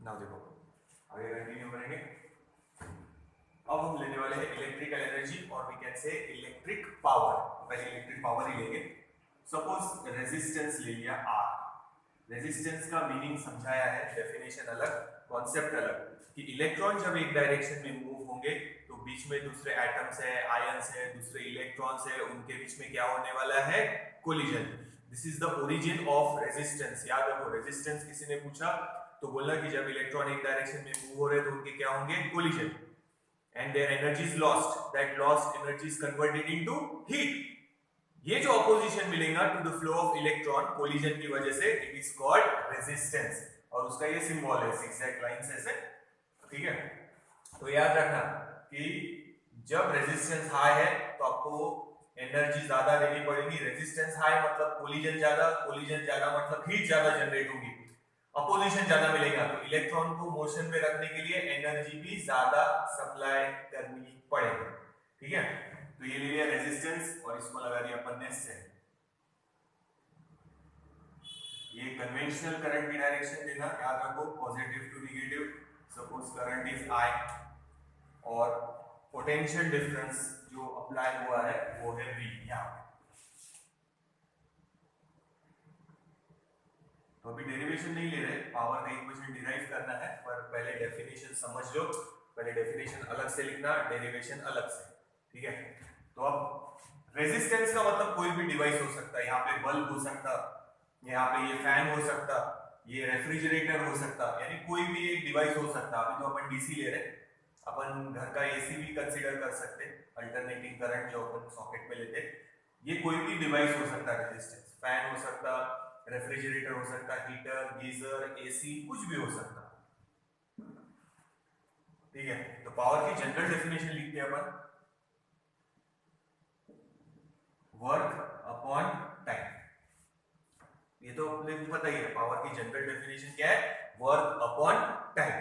Now देखो आगे continue करेंगे। अब हम लेने वाले हैं इलेक्ट्रिकल एनर्जी और we can say electric power. पहले इलेक्ट्रिक पावर ही लेंगे। सपोज रेजिस्टेंस ले लिया आर। रेजिस्टेंस का मीनिंग समझाया है, डेफिनेशन अलग, कॉन्सेप्ट अलग, कि इलेक्ट्रॉन जब एक डायरेक्शन में मूव होंगे तो बीच में दूसरे एटम्स है, आयंस है, दूसरे इलेक्ट्रॉन्स है, उनके बीच में क्या होने वाला है? Collision. This is the origin of resistance. याद रखो, रेजिस्टेंस किसी ने पूछा तो बोला कि जब इलेक्ट्रॉन एक डायरेक्शन में मूव हो रहे तो उनके क्या होंगे? Collision, and their energy is lost. That lost energy is converted into heat. ये जो ऑपोजिशन मिलेगा to the flow of electron collision की वजह से, इट इज कॉल्ड रेजिस्टेंस। और उसका ये सिंबल है zigzag लाइंस ऐसे, ठीक है। तो याद रखना कि जब रेजिस्टेंस हाई है तो आपको एनर्जी ज्यादा देनी पड़ेगी। रेजिस्टेंस हाई मतलब कोलिजन ज्यादा, कोलिजन ज्यादा मतलब हीट ज्यादा जनरेट होगी, अपोजिशन ज्यादा मिलेगा, तो इलेक्ट्रॉन को मोशन में रखने के लिए एनर्जी भी ज्यादा सप्लाई करनी पड़ेगी, ठीक है। तो ये ले लिया रेजिस्टेंस और इसको लगा दिया अपन ने से। ये कन्वेंशनल करंट की डायरेक्शन देना, याद रखो positive to negative. Suppose current is I और पोटेंशियल डिफरेंस जो अप्लाई हुआ है वो है V। यहाँ तो अभी डेरिवेशन नहीं ले रहे, पावर का इक्वेशन डिराइव करना है, पर पहले डेफिनेशन समझ लो। पहले डेफिनेशन अलग से लिखना, डेरिवेशन अलग से, ठीक है। तो अब रेजिस्टेंस का मतलब कोई भी डिवाइस हो सकता है। यहाँ पे बल्ब हो सकता, यहाँ पे ये फैन हो सकता, ये रेफ्रिजरेटर हो सकता, यानी कोई भी एक डिवाइस हो सकता। अभी तो अपन डीसी ले रहे, अपन घर का एसी भी कंसीडर कर सकते, अल्टरनेटिंग करंट जो अपन सॉकेट में लेते। ये कोई भी डिवाइस हो सकता है रेजिस्टेंस, फैन हो सकता, रेफ्रिजरेटर हो सकता, हीटर, गीजर, एसी, कुछ भी हो सकता, ठीक है। तो पावर की जनरल डेफिनेशन लिखते हैं अपन, वर्क अपॉन टाइम। ये तो अपने को पता ही है, पावर की जनरल डेफिनेशन क्या है? Work upon time.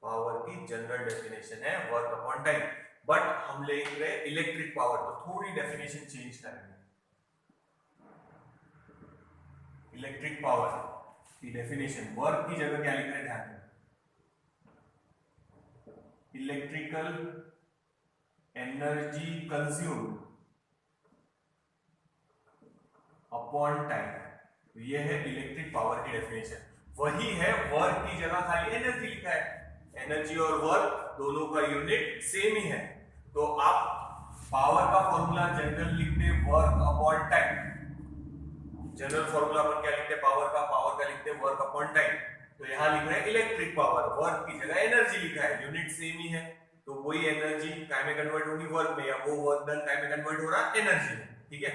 पावर की जनरल डेफिनेशन है वर्क अपॉन टाइम, बट हम ले रहे इलेक्ट्रिक पावर, तो थोड़ी डेफिनेशन चेंज करेंगे। इलेक्ट्रिक पावर की डेफिनेशन, वर्क की जगह क्या लिख रहे हैं ध्यान में? Electrical energy consumed upon time. तो ये है इलेक्ट्रिक पावर की डेफिनेशन। वही है वर्क की जगह खाली एनर्जी लिखा है। एनर्जी और वर्क दोनों का यूनिट सेम ही है। तो आप पावर का फॉर्मूला जनरल लिखते work upon time. General formula अपन क्या लिखते हैं पावर का लिखते हैं वर्क अपॉन टाइम। तो यहां लिख रहे हैं इलेक्ट्रिक पावर, वर्क की जगह एनर्जी लिखा है, यूनिट सेम ही है। तो वही एनर्जी काय में कन्वर्ट होगी? वर्क में, या वो वर्क डन काय में कन्वर्ट हो रहा है? एनर्जी में, ठीक है।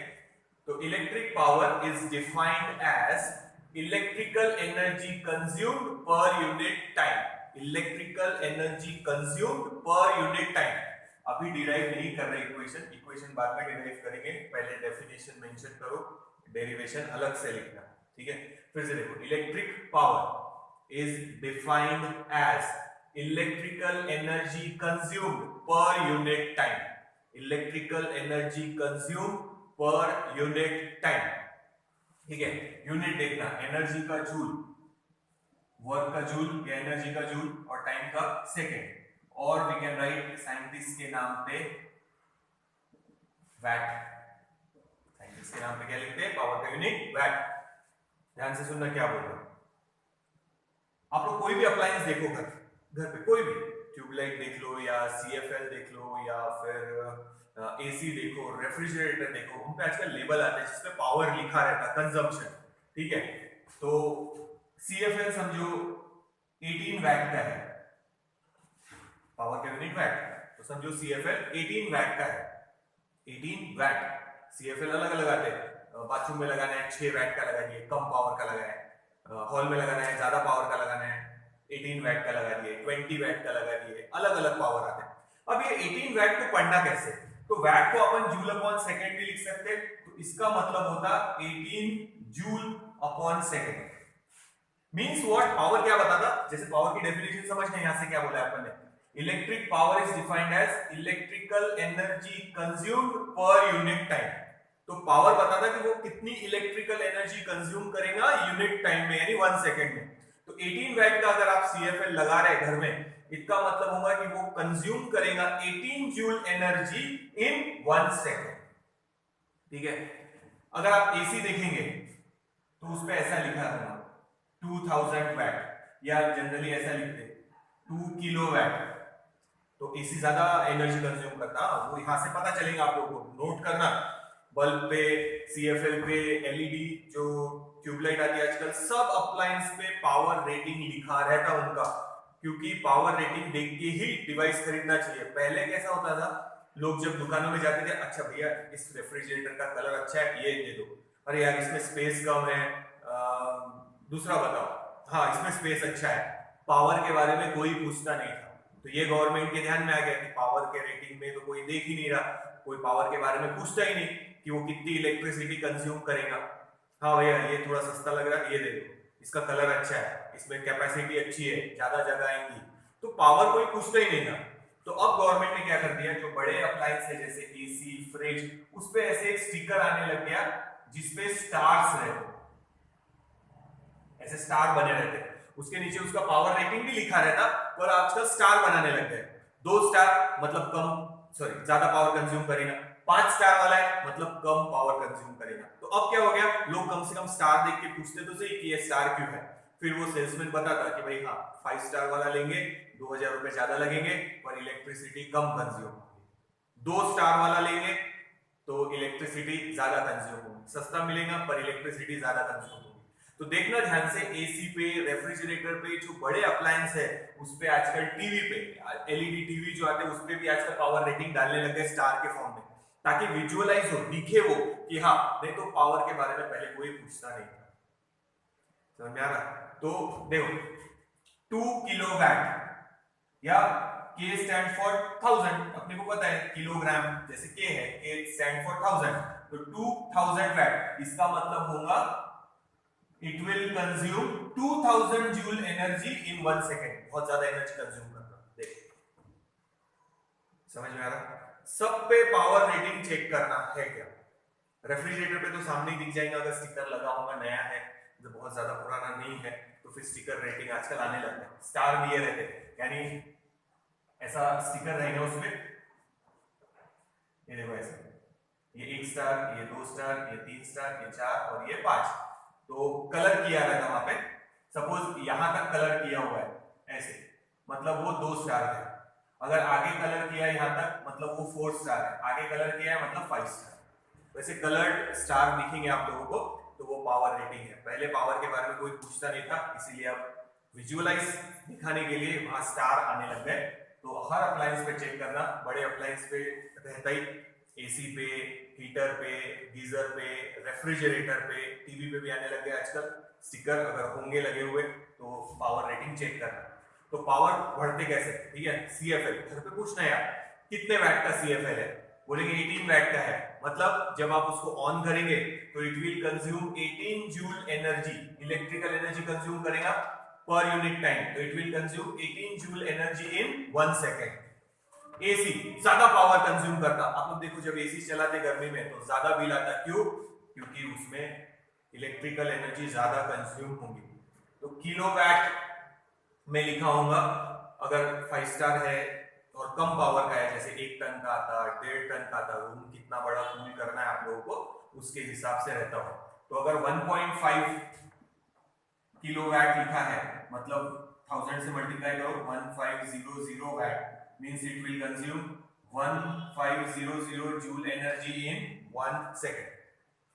तो electric power is defined as electrical energy consumed per unit time. Electrical energy consumed per unit time. अभी डिराइव नहीं कर रहे इक्वेशन, इक्वेशन बाद में डिराइव करेंगे, पहले डेफिनेशन मेंशन करो, डेरिवेशन अलग से लिखना, ठीक है। फिर से देखो, electric power is defined as electrical energy consumed per unit time. Electrical energy consumed per unit time, ठीक है। यूनिट देखना, एनर्जी का जूल, वर्क का जूल या एनर्जी का जूल, और टाइम का सेकेंड। और वी कैन राइट साइंटिस्ट के नाम पे वैट। इसके नाम पे क्या लिखते हैं? पावर का यूनिट वैट। ध्यान से सुनना क्या बोल रहा हूं। आप लोग कोई भी अप्लायंस देखो घर पे, कोई भी ट्यूबलाइट देख लो या सीएफएल देख लो या फिर एसी देखो, रेफ्रिजरेटर देखो, उन पे आजकल लेबल आते हैं जिसपे पावर लिखा रहता है, कंजम्पशन, ठीक है। तो सीएफएल समझो 18 वैट का है, पावर का यूनिट वैट, तो समझो सीएफएल 18 वैट का है। 18 वैट सीएफएल अलग अलग आते हैं, बाथरूम में लगाना है 6 वैट का लगा दिए, कम पावर का लगा है, हॉल में लगाना है ज्यादा पावर का लगाना है 18 वैट का लगा दिए, 20 वैट का लगा दिए, अलग अलग पावर आते हैं। अब ये 18 वैट को पढ़ना कैसे? तो वैट को अपन जूल अपॉन सेकंड भी लिख सकते हैं, तो इसका मतलब होता 18 joule upon second. Means what? Power क्या बताता? जैसे पावर की डेफिनेशन समझना, यहां से क्या बोला है अपन ने? Electric power is defined as electrical energy consumed per unit time. तो पावर बताता कि वो कितनी इलेक्ट्रिकल एनर्जी कंज्यूम करेगा यूनिट टाइम में, यानी 1 सेकंड में। तो तो 18 वैट का अगर आप CFL लगा रहे हैं घर में, इसका मतलब होगा कि वो कंज्यूम करेगा 18 जूल एनर्जी इन 1 सेकेंड। ठीक है, अगर आप एसी देखेंगे तो उसपे ऐसा लिखा होगा 2000 वैट, या जनरली ऐसा लिखते 2 किलो वैट। तो एसी ज्यादा एनर्जी कंज्यूम करता, वो यहां से पता चलेगा आप लोगों को, नोट करना। बल्ब पे, CFL पे, एलईडी जो ट्यूबलाइट आती है आजकल, सब अप्लायंस पे पावर रेटिंग लिखा रहता उनका, क्योंकि पावर रेटिंग देख के ही डिवाइस खरीदना चाहिए। पहले कैसा होता था, लोग जब दुकानों में जाते थे, अच्छा भैया इस रेफ्रिजरेटर का कलर अच्छा है, ये दे दो। अरे यार इसमें स्पेस कम है, दूसरा बताओ, हाँ इसमें स्पेस अच्छा है। पावर के बारे में कोई पूछता नहीं था। तो ये गवर्नमेंट के ध्यान में आ गया कि पावर के रेटिंग में तो कोई देख ही नहीं रहा, कोई पावर के बारे में पूछता ही नहीं कि वो कितनी इलेक्ट्रिसिटी कंज्यूम करेगा। हाँ भैया ये थोड़ा सस्ता लग रहा है, ये दे दो, इसका कलर अच्छा है, इसमें कैपेसिटी अच्छी है, ज्यादा जगह आएंगी, तो पावर कोई पूछता ही नहीं था। तो अब गवर्नमेंट ने क्या कर दिया, जो बड़े अप्लायंस है जैसे एसी, फ्रिज, उस पे ऐसे एक स्टिकर आने लग गया जिसपे स्टार्स रहते, ऐसे स्टार बने रहते, उसके नीचे उसका पावर रेटिंग भी लिखा रहता, पर आजकल स्टार बनाने लग गए। 2 स्टार मतलब ज्यादा पावर कंज्यूम करेगा, 5 स्टार वाला है मतलब कम पावर कंज्यूम करेगा। तो अब क्या हो गया, लोग कम से कम स्टार देख के पूछते तो सही कि ये स्टार क्यों है। फिर वो सेल्समैन बताता कि भाई हाँ 5 स्टार वाला लेंगे 2000 रुपए ज्यादा लगेंगे पर इलेक्ट्रिसिटी कम कंज्यूम होगी, 2 स्टार वाला लेंगे तो इलेक्ट्रिसिटी ज्यादा कंज्यूम होगी, सस्ता मिलेगा पर इलेक्ट्रिसिटी ज्यादा कंज्यूम होगी। तो देखना ध्यान से, एसी पे, रेफ्रिजरेटर पे, जो बड़े अप्लायंस है उस पे, आजकल टीवी पे, एलईडी टीवी जो आते हैं उस पे भी आजकल पावर रेटिंग डालने लगे स्टार के फॉर्म में, ताकि विजुअलाइज हो, दिखे वो कि हाँ, नहीं तो पावर के बारे में पहले कोई पूछता नहीं था। समझ में आ रहा? तो देखो 2 किलोवाट या K स्टैंड फॉर 1000, अपने को पता है किलोग्राम, जैसे K है, K स्टैंड फॉर 1000, तो 2000 वैट, इसका मतलब होगा it will consume 2000 joule energy in 1 second. बहुत ज्यादा एनर्जी कंज्यूम करता है। देखो समझ में आ रहा? सब पे पावर रेटिंग चेक करना है क्या। रेफ्रिजरेटर पे तो सामने ही दिख जाएगा अगर स्टिकर लगा होगा, नया है, जो बहुत ज्यादा पुराना नहीं है तो फिर स्टिकर रेटिंग आजकल आने लगा है, स्टार दिए रहते, यानी ऐसा स्टिकर रहेगा उसमें, ये देखो ऐसा, ये 1 स्टार, ये 2 स्टार, ये 3 स्टार, ये 4 और ये 5। तो कलर किया रहता वहां पे, सपोज यहां तक कलर किया हुआ है ऐसे, मतलब वो 2 स्टार है। अगर आगे कलर किया है यहां तक मतलब वो 4 स्टार है, आगे कलर किया है मतलब 5 स्टार। वैसे कलर्ड स्टार दिखेंगे आप लोगों को तो वो पावर रेटिंग है। पहले पावर के बारे में कोई पूछता नहीं था, इसीलिए अब विजुअलाइज दिखाने के लिए वहां स्टार आने लग गए। तो हर अप्लायंस पे चेक करना, बड़े अप्लायंस पे रहता ही, एसी पे, हीटर पे, गीजर पे, रेफ्रिजरेटर पे, टीवी पे भी आने लग गए आजकल स्टिकर, अगर होंगे लगे हुए तो पावर रेटिंग चेक करना। तो पावर बढ़ते कैसे, ठीक है, CFL घर पे पूछना है यार कितने वैट का CFL है, बोलेंगे 18 वैट का है, मतलब जब आप उसको ऑन करेंगे तो it will consume 18 joule energy, electrical energy consume करेगा पर यूनिट टाइम, तो it will consume 18 joule energy in 1 second. AC ज्यादा पावर कंज्यूम करता, आप लोग देखो जब एसी चलाते गर्मी में तो ज्यादा बिल आता, क्यों? क्योंकि उसमें इलेक्ट्रिकल एनर्जी ज्यादा कंज्यूम होगी। तो किलोवाट में लिखा होगा, अगर 5 स्टार है और कम पावर का है, जैसे 1 टन का आता, 1.5 टन का आता, रूम कितना बड़ा कूल करना है आप लोगों को उसके हिसाब से रहता हो। तो अगर 1.5 किलोवाट लिखा है मतलब 1000 से मल्टीप्लाई करो, 1500 watt means it will consume 1500 joule energy in 1 second.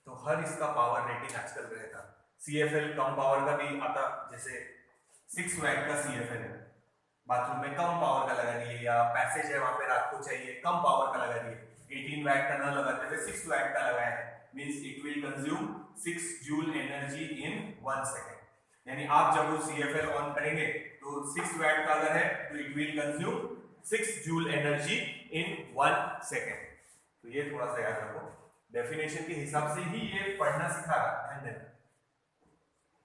तो हर इसका पावर रेटिंग आजकल रहता। CFL कम पावर का भी आता, जैसे 6 वैट का CFL है, बाथरूम में कम पावर का लगा दिए, या पैसेज है वहां पे रात को चाहिए कम पावर का लगा दिए, 18 वैट का ना लगाते हुए 6 वैट का लगाया है, means it will consume 6 joule energy in 1 second. यानी आप जब वो CFL ऑन करेंगे तो 6 वैट का अगर है तो it will consume 6 joule energy in 1 second. तो ये थोड़ा सा याद रखो, डेफिनेशन के हिसाब से ही ये पढ़ना सिखा रहा है, ध्यान देना।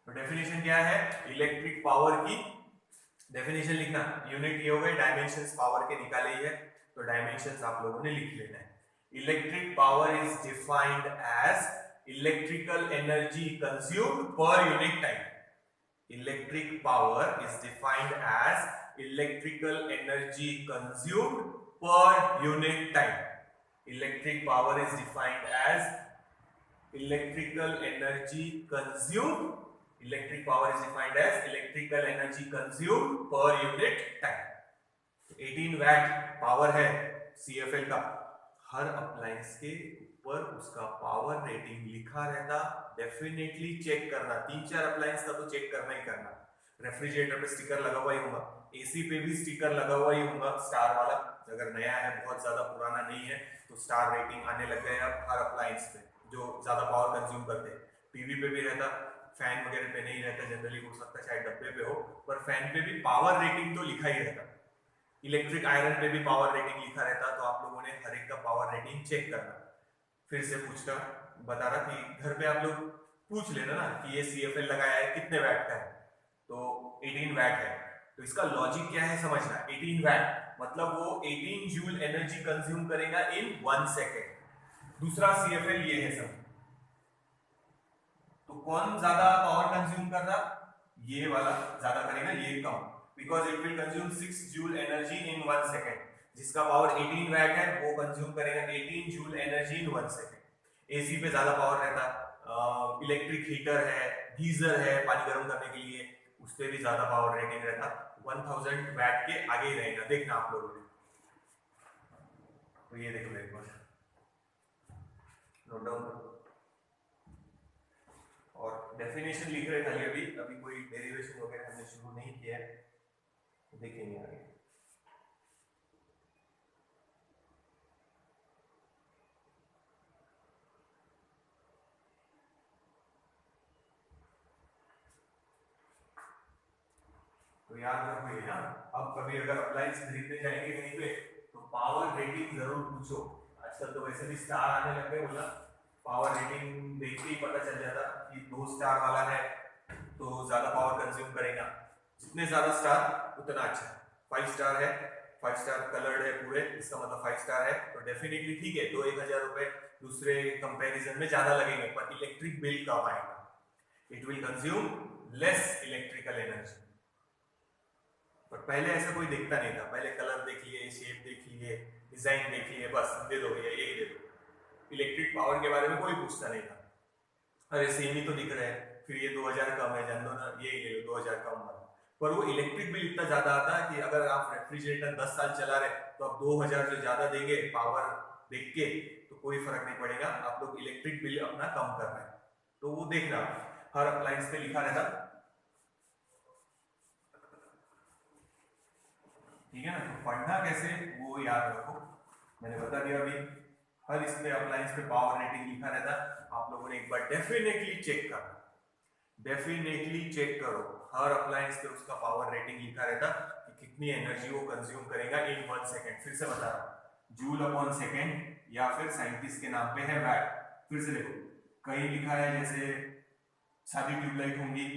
तो डेफिनेशन क्या है, इलेक्ट्रिक पावर की डेफिनेशन लिखना, यूनिट ये हो गए, डायमेंशंस पावर के निकाले ही है तो डायमेंशंस आप लोगों ने लिख लेना है। Electric power is defined as electrical energy consumed per unit time. Electric power is defined as electrical energy consumed per unit time. Electric power is defined as electrical energy consumed. Electric power is defined as electrical energy consumed per unit time. 18 watt power है CFL का, हर appliance के ऊपर उसका power rating लिखा रहता, definitely check करना, 3-4 appliance का तो चेक करना ही करना। रेफ्रिजरेटर पे स्टिकर लगा हुआ ही होगा, एसी पे भी स्टिकर लगा हुआ ही होगा स्टार वाला, अगर नया है बहुत ज्यादा पुराना नहीं है तो स्टार रेटिंग आने लग गए अब हर अप्लायंस पे जो ज्यादा पावर कंज्यूम करते हैं। टीवी पे भी रहता, फैन वगैरह पे नहीं रहता जनरली, हो सकता है शायद डब्बे पे हो, पर फैन पे भी पावर रेटिंग तो लिखा ही रहता। इलेक्ट्रिक आयरन पे भी पावर रेटिंग लिखा रहता, तो आप लोगों ने हर एक का पावर रेटिंग चेक करना। फिर से पूछता बता रहा कि घर पे आप लोग पूछ लेना ना कि ये CFL लगाया है कितने वैट का है, तो 18 वैट है, तो इसका लॉजिक क्या है समझना। 18 वैट मतलब वो 18 जूल एनर्जी कंज्यूम करेगा इन 1 सेकेंड। दूसरा CFL ये है सब, तो कौन ज्यादा पावर कंज्यूम कर रहा, ये वाला ज्यादा करेगा, ये कम, because it will consume 6 joule energy in 1 second. जिसका पावर 18 वैट है वो कंज्यूम करेगा 18 joule energy in 1 second. AC पे ज्यादा पावर रहता, इलेक्ट्रिक हीटर है, गीजर है पानी गर्म करने के लिए, उस पे भी ज्यादा पावर रेटिंग रहता, 1000 वैट के आगे ही रहेगा, देखना आप लोगों ने। तो ये देख लो एक बार, नोट डाउन करो और डेफिनेशन लिख रहे खाली, अभी कोई डेरिवेशन वगैरह हमने शुरू नहीं किया है, देखेंगे आगे। तो याद रखो ये ना, अब कभी अगर अप्लायंस खरीदने जाएंगे कहीं पे तो पावर रेटिंग जरूर पूछो। आजकल तो वैसे भी स्टार आने लग गए, बोला पावर रेटिंग देख के ही पता चल जाता कि 2 स्टार वाला है तो ज्यादा पावर कंज्यूम करेगा, जितने ज्यादा स्टार उतना अच्छा। 5 स्टार है, 5 स्टार कलर्ड है पूरे, इसका मतलब 5 स्टार है, तो डेफिनेटली ठीक है, तो 1000 रुपए दूसरे कंपैरिजन में ज्यादा लगेंगे, पर इलेक्ट्रिक बिल कम आएगा, it will consume less electrical energy. पर पहले ऐसा कोई देखता नहीं था, पहले कलर देख लिए, शेप देख लिए, डिजाइन देख लिए, बस दे दो भैया यही दे दो, इलेक्ट्रिक पावर के बारे में कोई पूछता नहीं था। अरे सेम ही तो दिख रहा है, फिर ये 2000 कम है, जान दो ना यही ले लो 2000 कम वाला। पर वो इलेक्ट्रिक बिल इतना ज्यादा आता है कि अगर आप रेफ्रिजरेटर 10 साल चला रहे तो आप 2000 जो ज्यादा देंगे पावर देख के तो कोई फर्क नहीं पड़ेगा, आप लोग इलेक्ट्रिक बिल अपना कम कर रहे हैं। तो वो देखना हर अप्लायंस पे लिखा रहता, ठीक है ना। तो पढ़ना कैसे वो याद रखो, मैंने बता दिया अभी, हर इसमें अप्लायंस पे पावर रेटिंग लिखा रहता, आप लोगों ने एक बार डेफिनेटली चेक करना, डेफिनेटली चेक करो, हर अप्लायंस पे उसका पावर रेटिंग लिखा रहता कि कितनी एनर्जी वो कंज्यूम करेगा इन 1 सेकेंड। फिर से बता रहा हूं, जूल अपॉन सेकेंड या फिर साइंटिस्ट के नाम पे है वैट। फिर से देखो, कहीं लिखा है जैसे सादी ट्यूबलाइट होंगी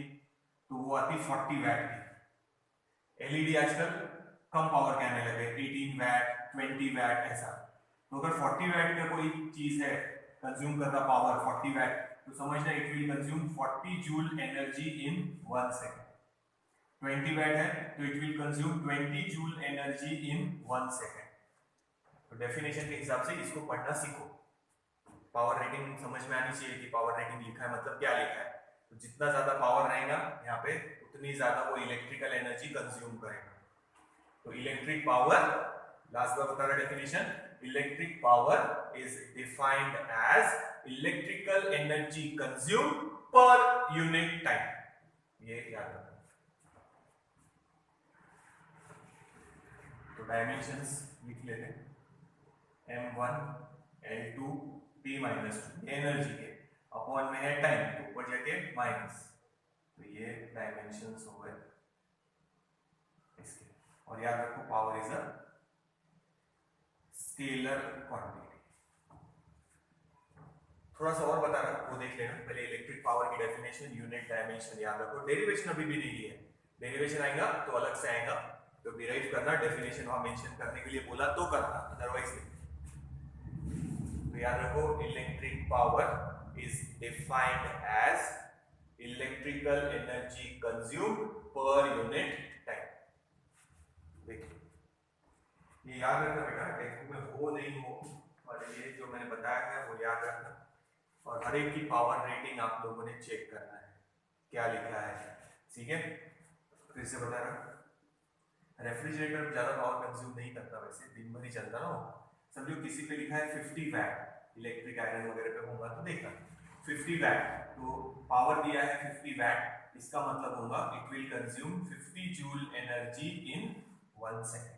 तो वो आती 40 वैट की, एलईडी आजकल कम पावर के आने लगे, 18 वैट 20 वैट ऐसा। तो अगर 40 वैट का कोई चीज है कंज्यूम करता पावर 40 वैट, तो समझना it will consume 40 joule energy in 1 second. 20 watt है तो it will consume 20 joule energy in 1 second. तो डेफिनेशन के हिसाब से इसको पढ़ना सीखो, पावर रेटिंग समझ में आनी चाहिए कि पावर रेटिंग लिखा है मतलब क्या लिखा है। तो जितना ज्यादा पावर रहेगा यहाँ पे उतनी ज्यादा वो इलेक्ट्रिकल एनर्जी कंज्यूम करेगा। तो इलेक्ट्रिक पावर, लास्ट बार बता रहा definition, electric power is defined as electrical energy consumed per unit time, ये याद रखना। तो डायमेंशंस लिख लेते हैं, m1 l2 t-2 एनर्जी के, अपॉन में है टाइम तो ऊपर जाके माइनस, तो ये डायमेंशंस हो गए इसके। और याद रखो power is a scalar quantity. थोड़ा सा और बता रहा हूं वो देख लेना, पहले इलेक्ट्रिक पावर की डेफिनेशन, यूनिट, डायमेंशन याद रखो। डेरिवेशन अभी भी नहीं है, डेरिवेशन आएगा तो अलग से आएगा, तो डिराइव करना, डेफिनेशन वहां मेंशन करने के लिए बोला तो करना, अदरवाइज नहीं। तो याद रखो electric power is defined as electric electrical energy consumed per unit time. देखिए ये याद रखना बेटा, टेक्स्ट में हो नहीं हो, और ये जो मैंने बताया है वो याद रखना, और हर एक की पावर रेटिंग आप लोगों ने चेक करना है क्या लिखा है। ठीक है, फिर से बता रहा, रेफ्रिजरेटर ज्यादा पावर कंज्यूम नहीं करता, वैसे दिन भर ही चलता ना। समझो किसी पे लिखा है 50 वैट, इलेक्ट्रिक आयरन वगैरह पे होगा तो देखना 50 वैट, तो पावर दिया है 50 वैट, इसका मतलब होगा it will consume 50 joule energy in 1 second.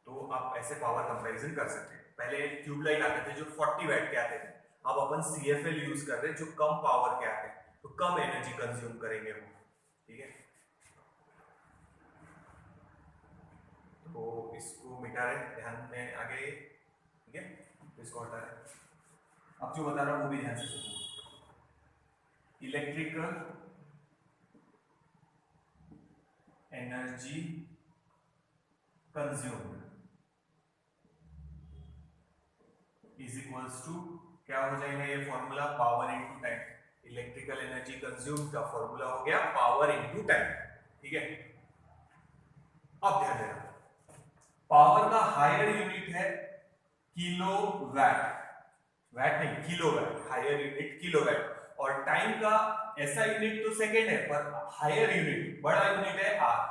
तो आप ऐसे पावर कंपैरिजन कर सकते हैं। पहले ट्यूबलाइट आते थे जो 40 वैट के आते थे, अब अपन CFL यूज कर रहे हैं जो कम पावर के आते हैं, तो कम एनर्जी कंज्यूम करेंगे वो। ठीक है, तो इसको मिटा रहे, ध्यान में आगे। ठीक है, तो इसको हटा रहे। अब जो बता रहा हूं वो भी ध्यान से सुनो। Electrical energy consumed is equals to, क्या हो जाएगा ये formula, power into time. Electrical energy consumed का फॉर्मूला हो गया पावर इनटू टाइम। ठीक है, अब ध्यान देना, पावर का हायर यूनिट है किलोवाट, वैट नहीं किलोवाट, हायर यूनिट किलोवाट, और टाइम का ऐसा यूनिट तो सेकेंड है, पर हायर यूनिट बड़ा यूनिट है आर।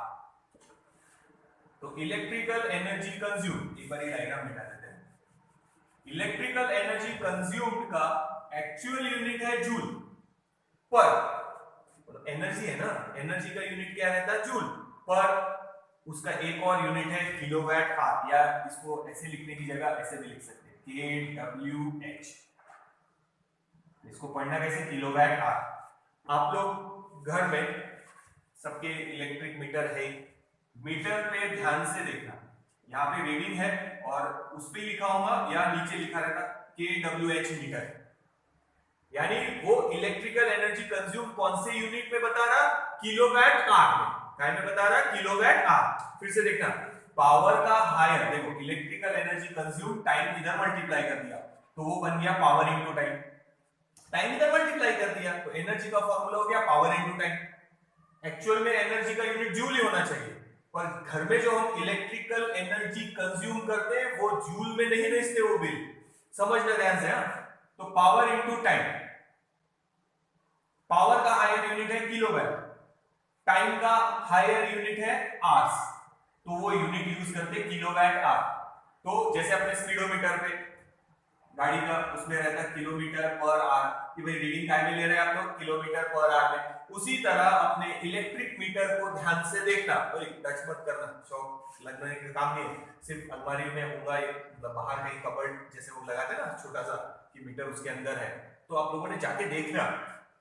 तो इलेक्ट्रिकल एनर्जी कंज्यूम, एक बार ये डायग्राम मिटा देते हैं। इलेक्ट्रिकल एनर्जी कंज्यूम्ड का एक्चुअल यूनिट है जूल, पर एनर्जी है ना, एनर्जी का यूनिट क्या रहता है जूल, पर उसका एक और यूनिट है किलोवाट आवर, या इसको ऐसे लिखने की जगह ऐसे भी लिख सकते हैं kWh। इसको पढ़ना कैसे, किलोवाट आवर। आप लोग घर में सबके इलेक्ट्रिक मीटर है, मीटर पे ध्यान से देखना, यहाँ पे रीडिंग है और उस पे लिखा होगा या नीचे लिखा रहता kWh मीटर, यानी वो इलेक्ट्रिकल एनर्जी कंज्यूम कौन से यूनिट में बता रहा, किलोवाट आवर में, काय में बता रहा किलोवाट आवर। फिर से देखना, पावर का हायर, देखो इलेक्ट्रिकल एनर्जी कंज्यूम, टाइम इधर मल्टीप्लाई कर दिया तो वो बन गया पावर इनटू टाइम, टाइम इधर मल्टीप्लाई कर दिया तो एनर्जी का फॉर्मूला हो गया पावर इनटू टाइम। एक्चुअल में एनर्जी का यूनिट जूल ही होना चाहिए, पर घर में जो हम इलेक्ट्रिकल एनर्जी कंज्यूम करते हैं वो जूल में नहीं भेजते वो बिल, समझना ध्यान से। तो पावर इनटू टाइम, पावर का हायर यूनिट है किलोवाट, टाइम का हायर यूनिट है आवर्स, तो वो यूनिट यूज करते किलोवाट आवर। तो जैसे अपने स्पीडोमीटर पे गाड़ी का उसमें रहता है किलोमीटर पर आवर, कि भाई रीडिंग टाइम ले रहे हैं आप लोग किलोमीटर पर आवर में, उसी तरह अपने इलेक्ट्रिक मीटर को ध्यान से देखना, तो टच मत करना, शौक लगने का काम नहीं है, सिर्फ अलमारी में होगा, मतलब बाहर कहीं कबर्ड जैसे वो लगाते हैं ना छोटा सा कि मीटर उसके अंदर है, तो आप लोगों ने जाके देखना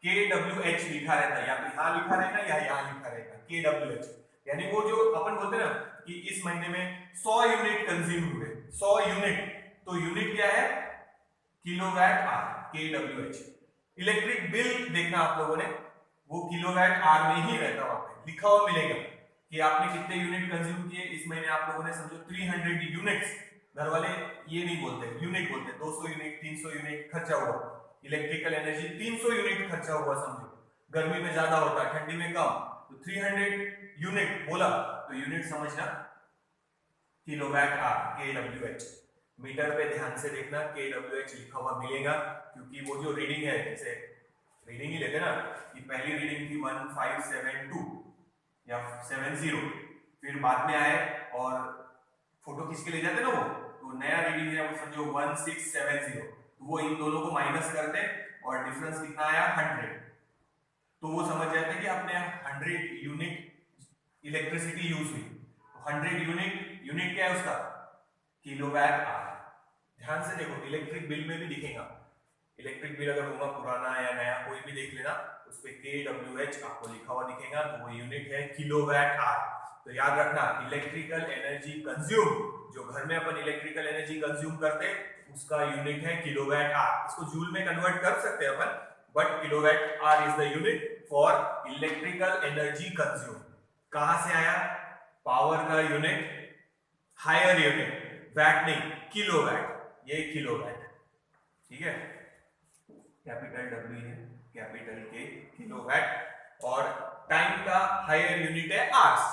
kWh लिखा रहता है, या तो यहाँ लिखा रहेगा या यहाँ लिखा रहेगा kWh, यानी वो जो अपन बोलते हैं ना कि इस महीने में 100 यूनिट कंज्यूम हुए, 100 यूनिट, तो यूनिट क्या है kilowatt our, kWh। Electric bill देखना आप लोगों ने, वो किलोवाट आवर में ही रहता, वहां पे लिखा हुआ मिलेगा कि आपने कितने यूनिट कंज्यूम किए इस महीने। आप लोगों ने समझो 300 यूनिट्स, घर वाले ये नहीं बोलते यूनिट बोलते, 200 यूनिट 300 यूनिट खर्चा हुआ, इलेक्ट्रिकल एनर्जी 300 यूनिट खर्चा हुआ समझो, गर्मी में ज्यादा होता है ठंडी में कम, तो 300 यूनिट बोला तो यूनिट समझना किलोवाट आवर kWh। मीटर पे ध्यान से देखना kWh लिखा हुआ मिलेगा, क्योंकि वो जो रीडिंग है, जैसे रीडिंग ही लेते ना कि पहली रीडिंग थी 1572 या 70, फिर बाद में आए और फोटो खींच के ले जाते ना वो, तो नया रीडिंग है वो समझो 1670, तो वो इन दोनों को माइनस करते और डिफरेंस कितना आया 100, तो वो समझ जाते हैं कि अपने 100 यूनिट इलेक्ट्रिसिटी यूज हुई, तो 100 यूनिट क्या है उसका किलोवाट आवर। ध्यान से देखो, इलेक्ट्रिक बिल में भी दिखेगा, इलेक्ट्रिक बिल अगर होगा पुराना या नया कोई भी देख लेना, उस पे kWh आपको लिखा हुआ दिखेगा, तो वो यूनिट है किलोवाट आवर। तो याद रखना इलेक्ट्रिकल एनर्जी कंज्यूम, जो घर में अपन इलेक्ट्रिकल एनर्जी कंज्यूम करते उसका यूनिट है किलोवाट आवर। इसको जूल में कन्वर्ट कर सकते हैं अपन, but kilowatt hour is the unit for electrical energy consume. कहां से आया, पावर का यूनिट हायर यूनिट, वैट नहीं किलोवाट, ये किलोवाट। ठीक है, कैपिटल W है, कैपिटल K किलोवाट और टाइम का हायर यूनिट है आवर्स।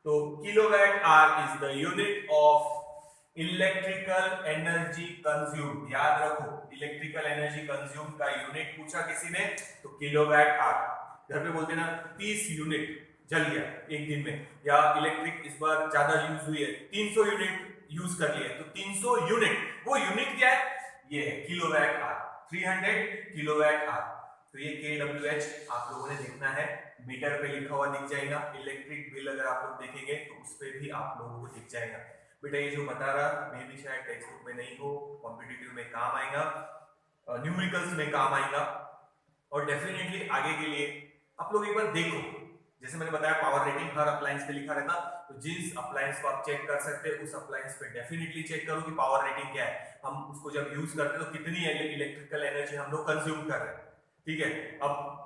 तो kilowatt hour is the unit of electrical energy consume. याद रखो, इलेक्ट्रिकल एनर्जी कंज्यूम का यूनिट पूछा किसी ने तो किलोवाट आवर। घर पे बोलते ना 30 यूनिट जल गया एक दिन में, या इलेक्ट्रिक इस बार ज्यादा यूज हुई है 300 यूनिट यूज कर लिए, तो 300 यूनिट, वो यूनिट क्या है, ये है किलोवाट आवर, 300 किलोवाट आवर। तो ये kWh आप लोगों ने देखना है, मीटर पे लिखा हुआ दिख जाएगा। इलेक्ट्रिक बिल अगर आप लोग देखेंगे तो उस पे भी आप लोगों को दिख जाएगा। बेटा ये जो बता रहा मे भी शायद टेक्स्ट बुक में नहीं हो, कॉम्पिटिटिव में काम आएगा, न्यूमेरिकल्स में काम आएगा, और डेफिनेटली आगे के लिए आप लोग एक बार देखो। जैसे मैंने बताया पावर रेटिंग हर अप्लायंस पे लिखा रहता, तो जिस अप्लायंस को आप चेक कर सकते हैं उस अप्लायंस पे डेफिनेटली चेक करो कि पावर रेटिंग क्या है। हम उसको जब यूज करते हैं तो कितनी इलेक्ट्रिकल एनर्जी हम लोग कंज्यूम कर रहे हैं। ठीक है, अब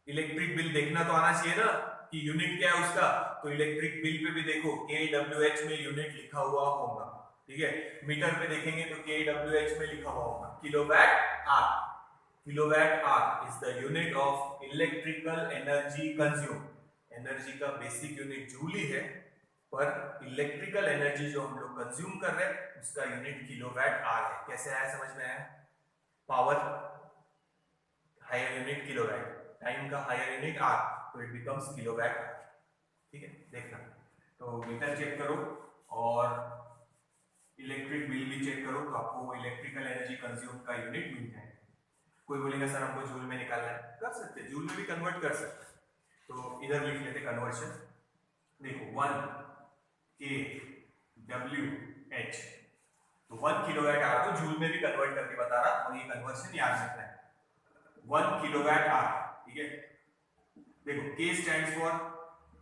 इलेक्ट्रिक बिल देखना तो आना चाहिए ना कि यूनिट क्या है उसका। तो इलेक्ट्रिक बिल पे भी देखो kWh में यूनिट लिखा हुआ होगा। ठीक है, मीटर पे देखेंगे तो kWh में लिखा हुआ होगा। Kilowatt hour, kilowatt hour is the unit of electrical energy consume. Energy का बेसिक यूनिट जूल ही है, पर इलेक्ट्रिकल एनर्जी जो हम लोग कंज्यूम कर रहे हैं उसका यूनिट किलोवाट आवर है। कैसे आया, समझ में आया? Power higher unit kilowatt, time का हायर यूनिट आवर, तो इट बिकम्स किलोवाट। ठीक है, देखना तो मीटर चेक करो और इलेक्ट्रिक बिल भी चेक करो, तो आपको इलेक्ट्रिकल एनर्जी कंज्यूम का यूनिट मिल जाएगा। कोई बोलेगा सर हमको जूल में निकालना है, कर सकते हैं, जूल में भी कन्वर्ट कर सकते हैं। तो इधर लिख लेते कन्वर्शन। देखो 1 kWh, तो 1 किलोवाट आवर को जूल में भी कन्वर्ट करके बता रहा, और ये कन्वर्शन याद रखना है। 1 किलोवाट आवर, ठीक है। देखो K stands for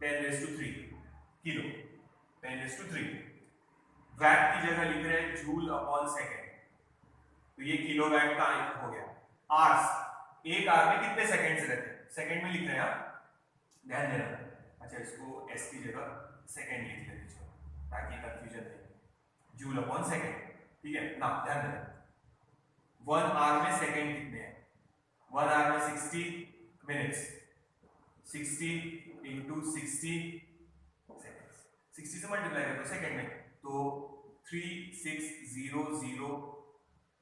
10⁻³ kilo, 10⁻³। Watt की जगह लिख रहे हैं जूल अपॉन सेकेंड, तो ये किलोवाट का हो गया। आवर्स, एक आवर में कितने सेकंड्स रहते हैं, सेकंड में लिख रहे हैं आप, ध्यान देना। अच्छा, इसको एस की जगह सेकंड लिख लेते ताकि कंफ्यूजन नहीं। जूल अपॉन सेकंड, ठीक है ना, ध्यान देना। 1 आवर में सेकंड कितने हैं, 1 आवर में 60 मिनट्स, 60 इंटू 60 सेकंड्स, 60 से मल्टीप्लाई करो सेकंड में, तो 3600,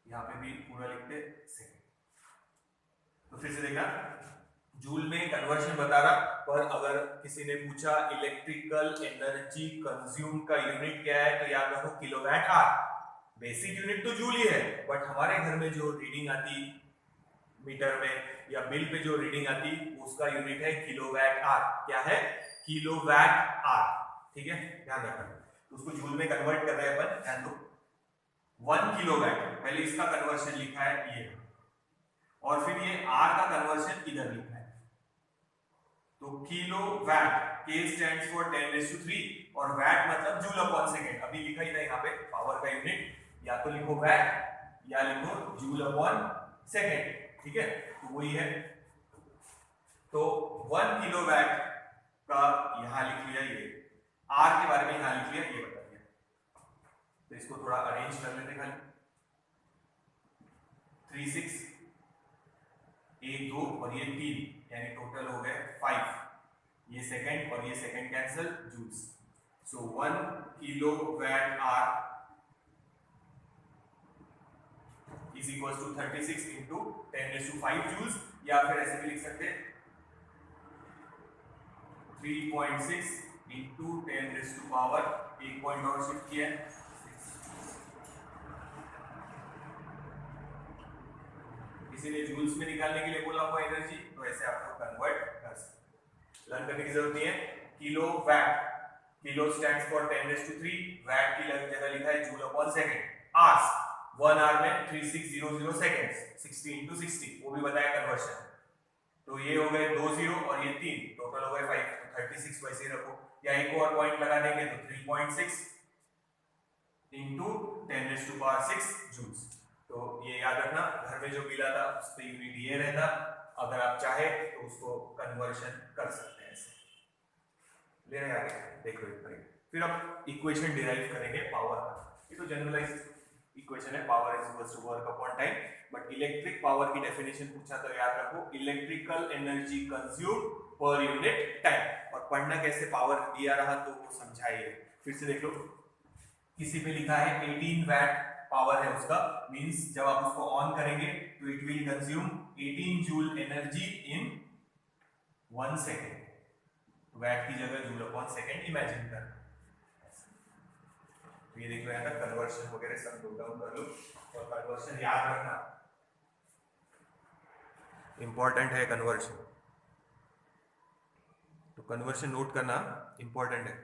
यहाँ पे भी पूरा लिखते सेकंड। तो फिर से देखना, जूल में कन्वर्शन बता रहा, पर अगर किसी ने पूछा इलेक्ट्रिकल एनर्जी कंज्यूम का यूनिट क्या है, तो याद रखो किलोवाट आवर। बेसिक यूनिट तो जूल ही है, बट हमारे घर में जो रीडिंग आती मीटर में या बिल पे जो रीडिंग आती उसका यूनिट है किलोवाट आवर। क्या है, किलोवाट आवर। ठीक है, ध्यान रखना। तो उसको जूल में कन्वर्ट कर रहे हैं अपन, ध्यान दो। 1 किलोवाट, पहले इसका कन्वर्शन लिखा है ये, और फिर ये आर का कन्वर्शन इधर लिखा है। तो किलोवाट, K स्टैंड्स फॉर 10⁻³ और वैट मतलब जूल अपॉन सेकेंड। अभी लिखा ही था यहाँ पे पावर का यूनिट, या तो लिखो वैट या लिखो जूल अपॉन सेकेंड। ठीक है, तो वही है। तो 1 किलोवाट का यहां लिख लिया, ये आर के बारे में यहां लिख लिया, ये बता दिया। तो इसको थोड़ा अरेंज कर लेते खाली, 3 6 1 2 और ये 3, यानी टोटल हो गए 5। ये सेकंड और ये second cancel, joules. So 1 kilowatt hour is equal to 36 into 10⁻5 joules, या फिर ऐसे भी लिख सकते हैं 3.6 इंटू 10⁻, एक पॉइंट और शिफ्ट किया है, किसी ने जूल्स में निकालने के लिए बोला हुआ एनर्जी, तो ऐसे आपको कन्वर्ट कर सकते। लर्न करने की जरूरत नहीं है। Kilowatt, kilo stands for 10⁻3, watt की जगह लिखा है joule upon second. Hours, 1 hour में 3600 सेकंड्स, 60 इंटू 60, वो भी बताया कन्वर्शन। तो ये हो गए 2 0 और ये 3, टोटल हो गए 5। तो 36 वैसे ही रखो, या एक और पॉइंट लगा देंगे तो 3.6 इंटू 10⁻6 जूल्स। तो ये याद रखना, घर में जो मिला था उस पे यूनिट ये रहता, अगर आप चाहे तो उसको कन्वर्शन कर सकते हैं ऐसे। ले रहे आगे, देखो एक फिर आप इक्वेशन डिराइव करेंगे पावर का। ये तो जनरलाइज इक्वेशन है power is equals to work upon time. But electric power की डेफिनेशन पूछा तो याद रखो electrical energy consume per unit time. और पढ़ना कैसे पावर दिया रहा तो वो समझाइए। फिर से देख लो, किसी पे लिखा है 18 वैट पावर है उसका, मींस जब आप उसको ऑन करेंगे तो it will consume 18 joule energy in 1 second. Watt की जगह जूल अपॉन सेकेंड इमेजिन कर। तो ये देख लो यहाँ तक कन्वर्शन वगैरह सब नोट डाउन कर लो। और कन्वर्शन याद रखना, इंपॉर्टेंट है कन्वर्शन, तो कन्वर्शन नोट करना इंपॉर्टेंट है।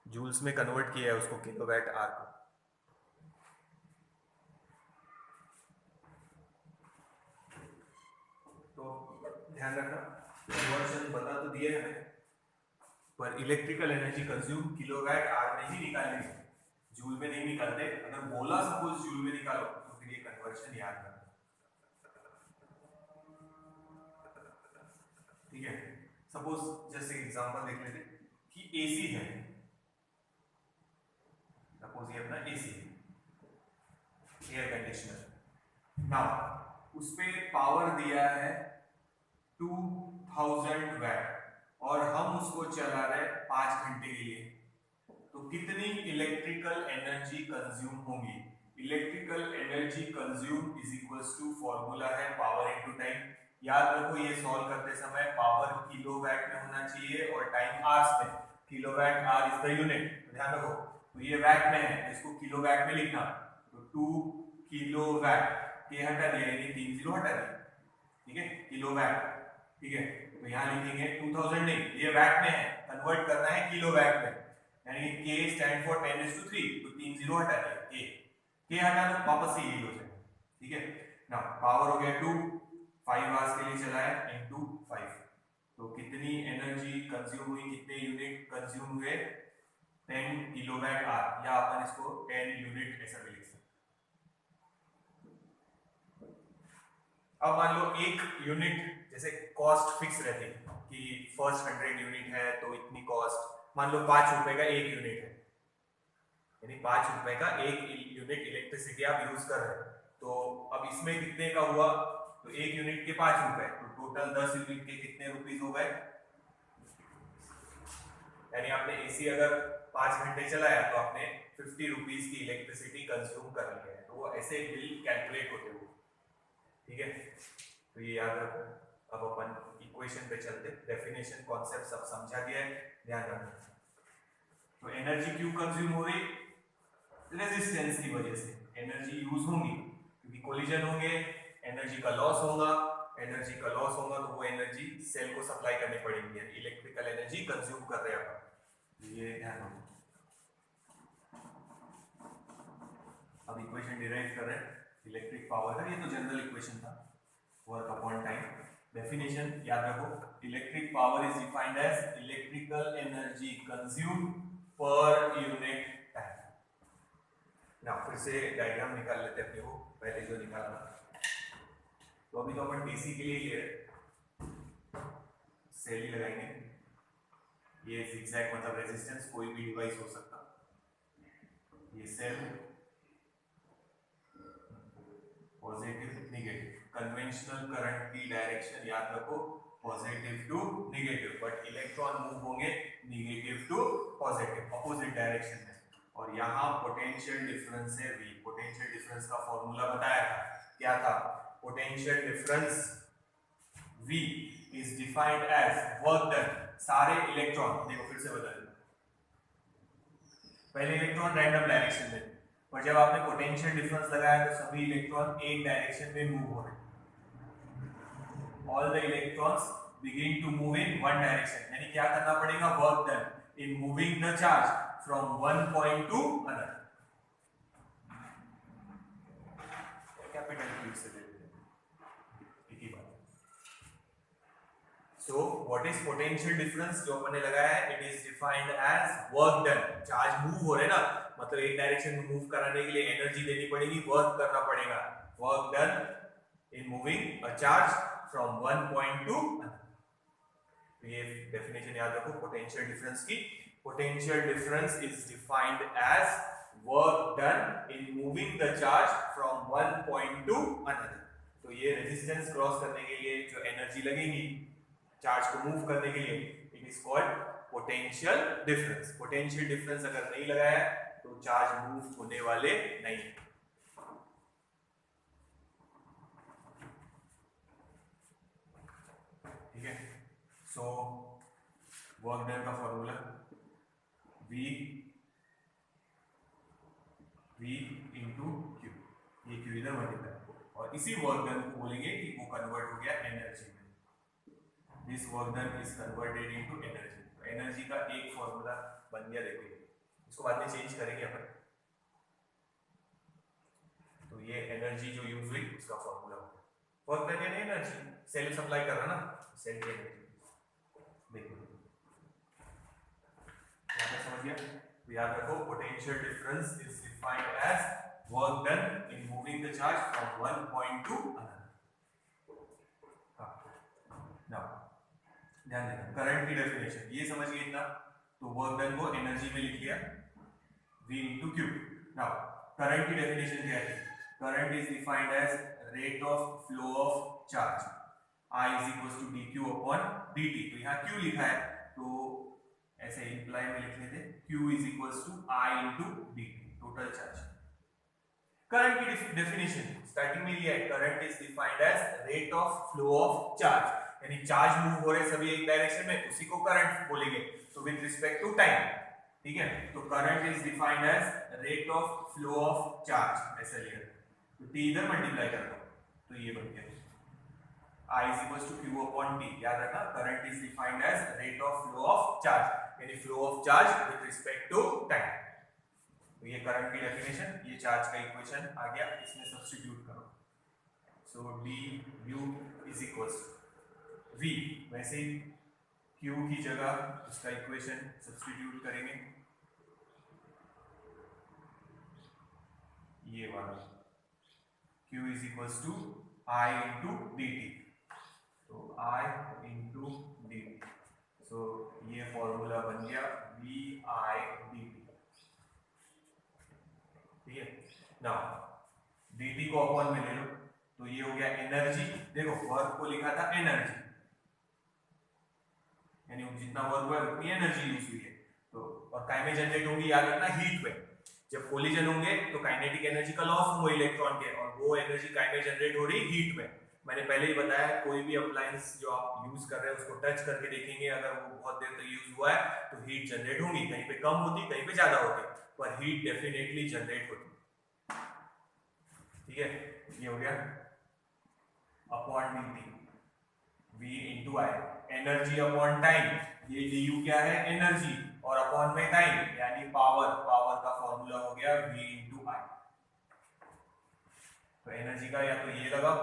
जूल्स में कन्वर्ट किया है उसको किलोवाट आवर को। तो ध्यान रखना, कन्वर्शन बता तो दिया है मैंने, पर electrical energy consume kilowatt hour में ही निकालेंगे, जूल में नहीं निकालते। अगर बोला सपोज जूल में निकालो तो फिर ये कन्वर्शन याद रखना, ठीक है। सपोज जैसे एग्जांपल देख लेते कि एसी है, सपोज ये अपना एसी है, एयर कंडीशनर। नाउ उस पे पावर दिया है 2000 वैट और हम उसको चला रहे 5 घंटे के लिए, तो कितनी इलेक्ट्रिकल एनर्जी कंज्यूम होगी? Electrical energy consume is equals to, formula है पावर इनटू टाइम। याद रखो ये सॉल्व करते समय पावर किलोवाट में होना चाहिए और टाइम आवर्स में। Kilowatt hour is the unit, ध्यान रखो। तो ये वैट में है, इसको किलोवाट में लिखना, तो 2 किलोवाट, के हटा दिया यानी 3 जीरो हटा दिया, ठीक है, किलोवाट, ठीक है। तो यहाँ लिखेंगे 2000 नहीं, ये वैट में है, कन्वर्ट करना है किलोवाट में, यानी k स्टैंड फॉर 10⁻3, तो 3 जीरो हटा दिया, k हटा दो वापस से यही हो जाएगा, ठीक है ना। पावर हो गया 2, 5 आवर्स के लिए चला है इनटू 5, तो कितनी एनर्जी कंज्यूम हुई, कितने यूनिट कंज्यूम हुए? 10 किलोवाट आवर, या अपन इसको 10 यूनिट ऐसा भी लिख सकते। अब मान लो एक यूनिट, जैसे कॉस्ट फिक्स रहती है कि फर्स्ट 100 यूनिट है तो इतनी कॉस्ट, मान लो 5 रुपए का एक यूनिट है, यानी 5 रुपए का एक यूनिट इलेक्ट्रिसिटी आप यूज कर रहे हैं। तो अब इसमें कितने का हुआ? तो एक यूनिट के 5 रुपए, तो टोटल 10 यूनिट के कितने रुपीस हो गए? यानी आपने एसी अगर 5 घंटे चलाया तो आपने 50 रुपीस की इलेक्ट्रिसिटी कंज्यूम कर लिया है। तो वो ऐसे बिल कैलकुलेट होते हुए, ठीक है। तो ये याद रखो। अब अपन इक्वेशन पे चलते, डेफिनेशन कॉन्सेप्ट सब समझा दिया है, ध्यान रखना। तो एनर्जी क्यों कंज्यूम हो रही? रेजिस्टेंस की वजह से एनर्जी यूज होगी, क्योंकि कोलिजन होंगे, एनर्जी का लॉस होगा, एनर्जी का लॉस होगा तो वो एनर्जी सेल को सप्लाई करनी पड़ेगी, इलेक्ट्रिकल एनर्जी कंज्यूम कर रहे हैं अपन, ये ध्यान रखो। अब इक्वेशन डिराइव कर रहे हैं इलेक्ट्रिक पावर का, ये तो जनरल इक्वेशन था, वर्क अपॉन टाइम। डेफिनेशन याद रखो, electric power is defined as electrical energy consume per unit time. ना फिर से डायग्राम निकाल लेते अपने को, पहले जो निकाला था। तो अभी तो अपन डीसी के लिए ले रहे, सेल ही लगाएंगे। ये जिगजैग मतलब रेजिस्टेंस, कोई भी डिवाइस हो सकता, ये cell, positive negative. Conventional current की डायरेक्शन याद रखो positive to negative, but electron move होंगे negative to positive, opposite direction में। और यहाँ पोटेंशियल डिफरेंस है V। पोटेंशियल डिफरेंस का फॉर्मूला बताया था, क्या था? Potential difference V is defined as work done. सारे इलेक्ट्रॉन, देखो फिर से बता दूं, पहले इलेक्ट्रॉन रैंडम डायरेक्शन में, और जब आपने पोटेंशियल डिफरेंस लगाया तो सभी इलेक्ट्रॉन एक डायरेक्शन में मूव हो रहे। All the electrons begin to move in one direction, यानी क्या करना पड़ेगा? Work done in moving the charge from one point to another. Capital Q से ले लेते हैं, एक ही बात। So what is potential difference जो मैंने लगाया है? It is defined as work done. Charge move हो रहे ना, मतलब एक डायरेक्शन में मूव कराने के लिए एनर्जी देनी पड़ेगी, वर्क करना पड़ेगा। Work done in moving a charge from one point to another. ये डेफिनेशन याद रखो पोटेंशियल डिफरेंस की। Potential difference is defined as work done in moving the charge from one point to another. तो ये resistance cross करने के लिए जो एनर्जी लगेगी चार्ज को मूव करने के लिए, it is called potential difference. Potential difference अगर नहीं लगाया तो चार्ज मूव होने वाले नहीं। ठीक है, सो वर्क डन का फॉर्मूला V इंटू क्यू, ये क्यू इधर मल्टीप्लाई, और इसी वर्क डन को बोलेंगे कि वो कन्वर्ट हो गया एनर्जी में। This work done is converted into energy. तो एनर्जी का एक फॉर्मूला बन गया, देखिए इसको बाद में चेंज करेंगे अपन। तो ये एनर्जी जो यूज हुई उसका फॉर्मूला हो गया। वर्क डन यानी एनर्जी, सेल सप्लाई कर रहा ना, सेल की एनर्जी। देखो यहाँ पे समझ गया? तो याद रखो, potential difference is defined as work done in moving the charge from one point to another. Now ध्यान देना, करंट की डेफिनेशन ये समझिए इतना। तो वर्क डन को एनर्जी में लिख लिया V into Q. Now current की डेफिनेशन क्या है? Current is defined as rate of flow of charge, I is equals to dq upon dt। तो यहाँ q लिखा है तो ऐसे इंप्लाई में लिख लेते, q is equals to I into dt, total charge. Current की डेफिनेशन स्टार्टिंग में लिया है, current is defined as rate of flow of charge, यानी चार्ज मूव हो रहे सभी एक डायरेक्शन में, उसी को करंट बोलेंगे। तो विद रिस्पेक्ट टू टाइम, ठीक है, तो current is defined as rate of flow of charge, ऐसा लिया। तो t इधर मल्टीप्लाई कर दो तो ये बन गया I is equals to q upon t। याद रखना, current is defined as rate of flow of charge, यानी flow of charge with respect to time. तो ये करंट की डेफिनेशन, ये चार्ज का इक्वेशन आ गया, इसमें सब्स्टिट्यूट करो। सो du इज इक्वल्स v, वैसे ही q की जगह उसका इक्वेशन सब्स्टिट्यूट करेंगे, ये वाला q is equals to I into dt। तो I इंटू dt, सो ये फॉर्मूला बन गया VI dt। ठीक है, नाउ dt को अपॉन में ले लो तो ये हो गया एनर्जी। देखो वर्क को लिखा था एनर्जी, यानी जितना वर्क हुआ है उतनी एनर्जी यूज हुई है। तो और काय में जनरेट होगी, याद रखना हीट में। जब कोलिजन होंगे तो काइनेटिक एनर्जी का लॉस होगा इलेक्ट्रॉन के, और वो एनर्जी काय में जनरेट हो रही हीट में। मैंने पहले ही बताया, कोई भी अप्लायंस जो आप यूज कर रहे हैं उसको टच करके देखेंगे, अगर वो बहुत देर तक यूज हुआ है तो हीट जनरेट होगी, कहीं पे कम होती कहीं पे ज्यादा होती, पर हीट डेफिनेटली जनरेट होती। ठीक है, ये हो गया अपॉन dt, v इंटू आई, एनर्जी अपॉन टाइम, ये du क्या है एनर्जी, और अपॉन में टाइम यानी पावर, पावर का फॉर्मूला हो गया v इंटू आई। तो एनर्जी का या तो ये लगा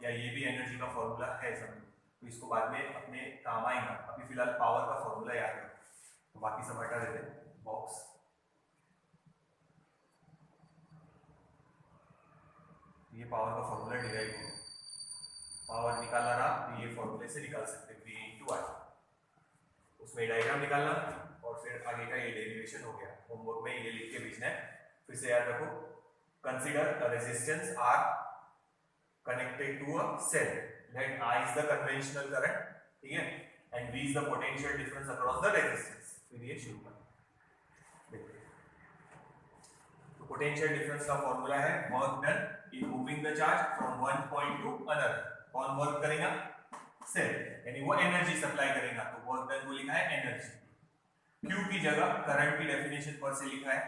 या ये भी एनर्जी का फॉर्मूला है सब, तो इसको बाद में अपने काम आएगा। अभी फिलहाल पावर का फॉर्मूला याद रखो, तो बाकी सब हटा देते हैं बॉक्स। ये पावर का फॉर्मूला डिराइव हो, पावर निकालना रहा तो ये फॉर्मूले से निकाल सकते हैं, v इंटू आई। उसमें डायग्राम निकालना और फिर आगे का ये डेरिवेशन हो गया। होमवर्क में ये लिख के भेजना है। फिर से याद रखो, consider a resistance R connected to a cell, let I is the conventional current, ठीक है, and V is the potential difference across the resistance। फिर ये शुरू कर देखते हैं। तो पोटेंशियल डिफरेंस का फॉर्मूला है work done in moving the charge from one point to another. कौन वर्क करेगा? सेल, यानी वो एनर्जी सप्लाई करेगा, तो वर्क डन को लिखा है एनर्जी। Q की जगह करंट की डेफिनेशन पर से लिखा है,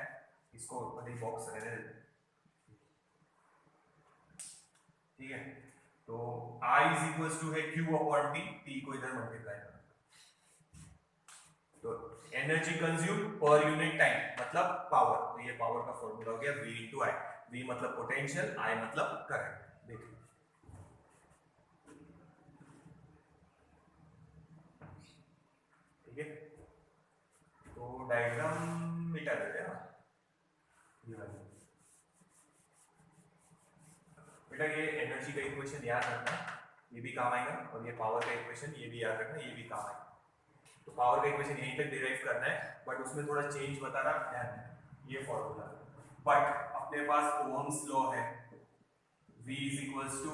इसको अधिक बॉक्स रहने देते हैं। ठीक है, तो I इज इक्वल्स टू है Q अपॉन T, T को इधर मल्टीप्लाई करना। तो energy consume per unit time मतलब पावर, तो ये पावर का फॉर्मूला हो गया V इंटू आई। V मतलब पोटेंशियल, I मतलब करंट। देखिए ठीक है, तो डायग्राम मिटा देते हैं ये वाली। बेटा ये एनर्जी का इक्वेशन याद रखना, ये भी काम आएगा, और ये पावर का इक्वेशन ये भी याद रखना, ये भी काम आएगा। तो पावर का इक्वेशन यहीं तक डिराइव करना है, बट उसमें थोड़ा चेंज बता रहा, ध्यान है ये फॉर्मूला। बट अपने पास ओम्स लॉ है, V is equals to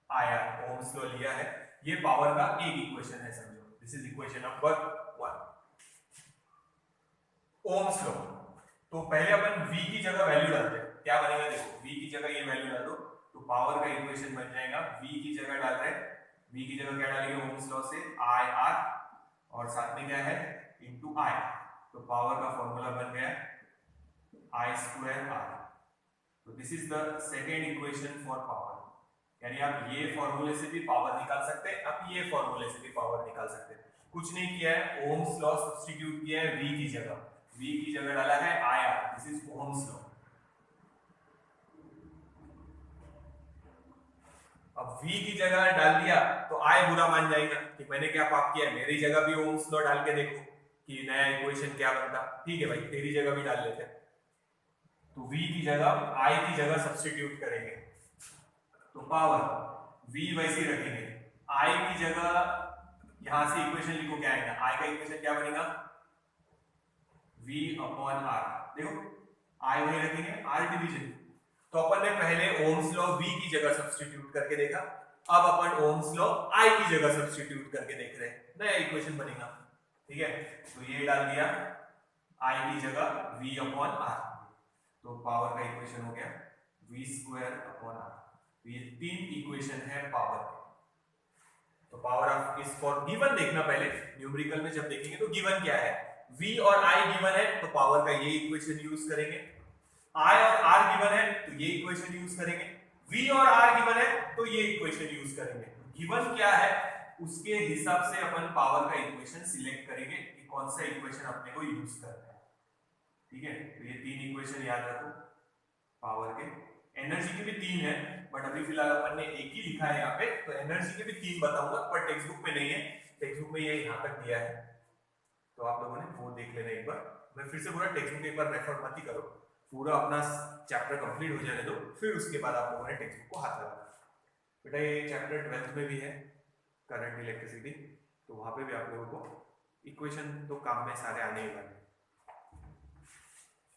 IR, Ohm's law लिया है, ये पावर का एक इक्वेशन है समझो, this is equation number 1, Ohm's law. तो पहले अपन V की जगह वैल्यू डालते हैं, क्या बनेगा देखो, V की जगह ये वैल्यू डाल दो तो पावर का इक्वेशन बन जाएगा, V की जगह डाल रहे हैं, V की जगह क्या डालेंगे ओम्स लॉ से IR और साथ में क्या है इनटू I, तो पावर का फॉर्मूला बन गया I स्क्वायर R। तो this is the second equation for power, यानी आप ये फॉर्मूले से भी पावर निकाल सकते हैं, आप ये फॉर्मूले से भी पावर निकाल सकते हैं, कुछ नहीं किया है, ओम्स लॉ सब्स्टिट्यूट किया है V की जगह, V की जगह डाला है IR, this is Ohm's law. अब V की जगह डाल दिया तो I बुरा मान जाएगा कि मैंने क्या पाप किया, मेरी जगह भी ओम्स लॉ डाल के देखो कि नया इक्वेशन क्या बनता, ठीक है भाई तेरी जगह भी डाल लेते हैं, तो V की जगह I की जगह सब्स्टिट्यूट करेंगे तो पावर V वैसे ही रखेंगे, I की जगह यहां से इक्वेशन लिखो क्या आएगा, I का इक्वेशन क्या बनेगा V अपॉन R, देखो I वही रखेंगे, R डिवीजन, तो अपन ने पहले ओम्स लॉ V की जगह सब्स्टिट्यूट करके देखा, अब अपन ओम्स लॉ I की जगह सब्स्टिट्यूट करके देख रहे हैं, नया इक्वेशन बनेगा, ठीक है, तो ये डाल दिया I की जगह V अपॉन R, तो पावर का इक्वेशन हो गया V स्क्वायर अपॉन R, तो ये तीन इक्वेशन है पावर के। तो पावर ऑफ इस फॉर गिवन देखना पहले, न्यूमेरिकल में जब देखेंगे तो गिवन क्या है, V और I गिवन है तो पावर का ये इक्वेशन यूज करेंगे, I और R गिवन है तो ये इक्वेशन यूज करेंगे, V और R गिवन है तो ये इक्वेशन यूज करेंगे, गिवन क्या है उसके हिसाब से अपन पावर का इक्वेशन सिलेक्ट करेंगे कि कौन सा इक्वेशन अपने को यूज करना है, ठीक है, तो ये तीन इक्वेशन याद रखो पावर के, एनर्जी के भी तीन है बट अभी फिलहाल अपन ने एक ही लिखा है यहाँ पे, तो एनर्जी के भी तीन बताऊंगा पर टेक्स्ट बुक में नहीं है, टेक्स्ट बुक में ये यहाँ तक दिया है, तो आप लोगों ने वो देख लेना एक बार, मैं फिर से पूरा टेक्स्ट बुक एक बार रेफर मत ही करो, पूरा अपना चैप्टर कंप्लीट हो जाने दो, फिर उसके बाद आप लोगों ने टेक्स्ट बुक को हाथ लगाना। बेटा ये चैप्टर 12th में भी है करंट इलेक्ट्रिसिटी, तो वहां पे भी आप लोगों को इक्वेशन तो काम में सारे आने ही वाले,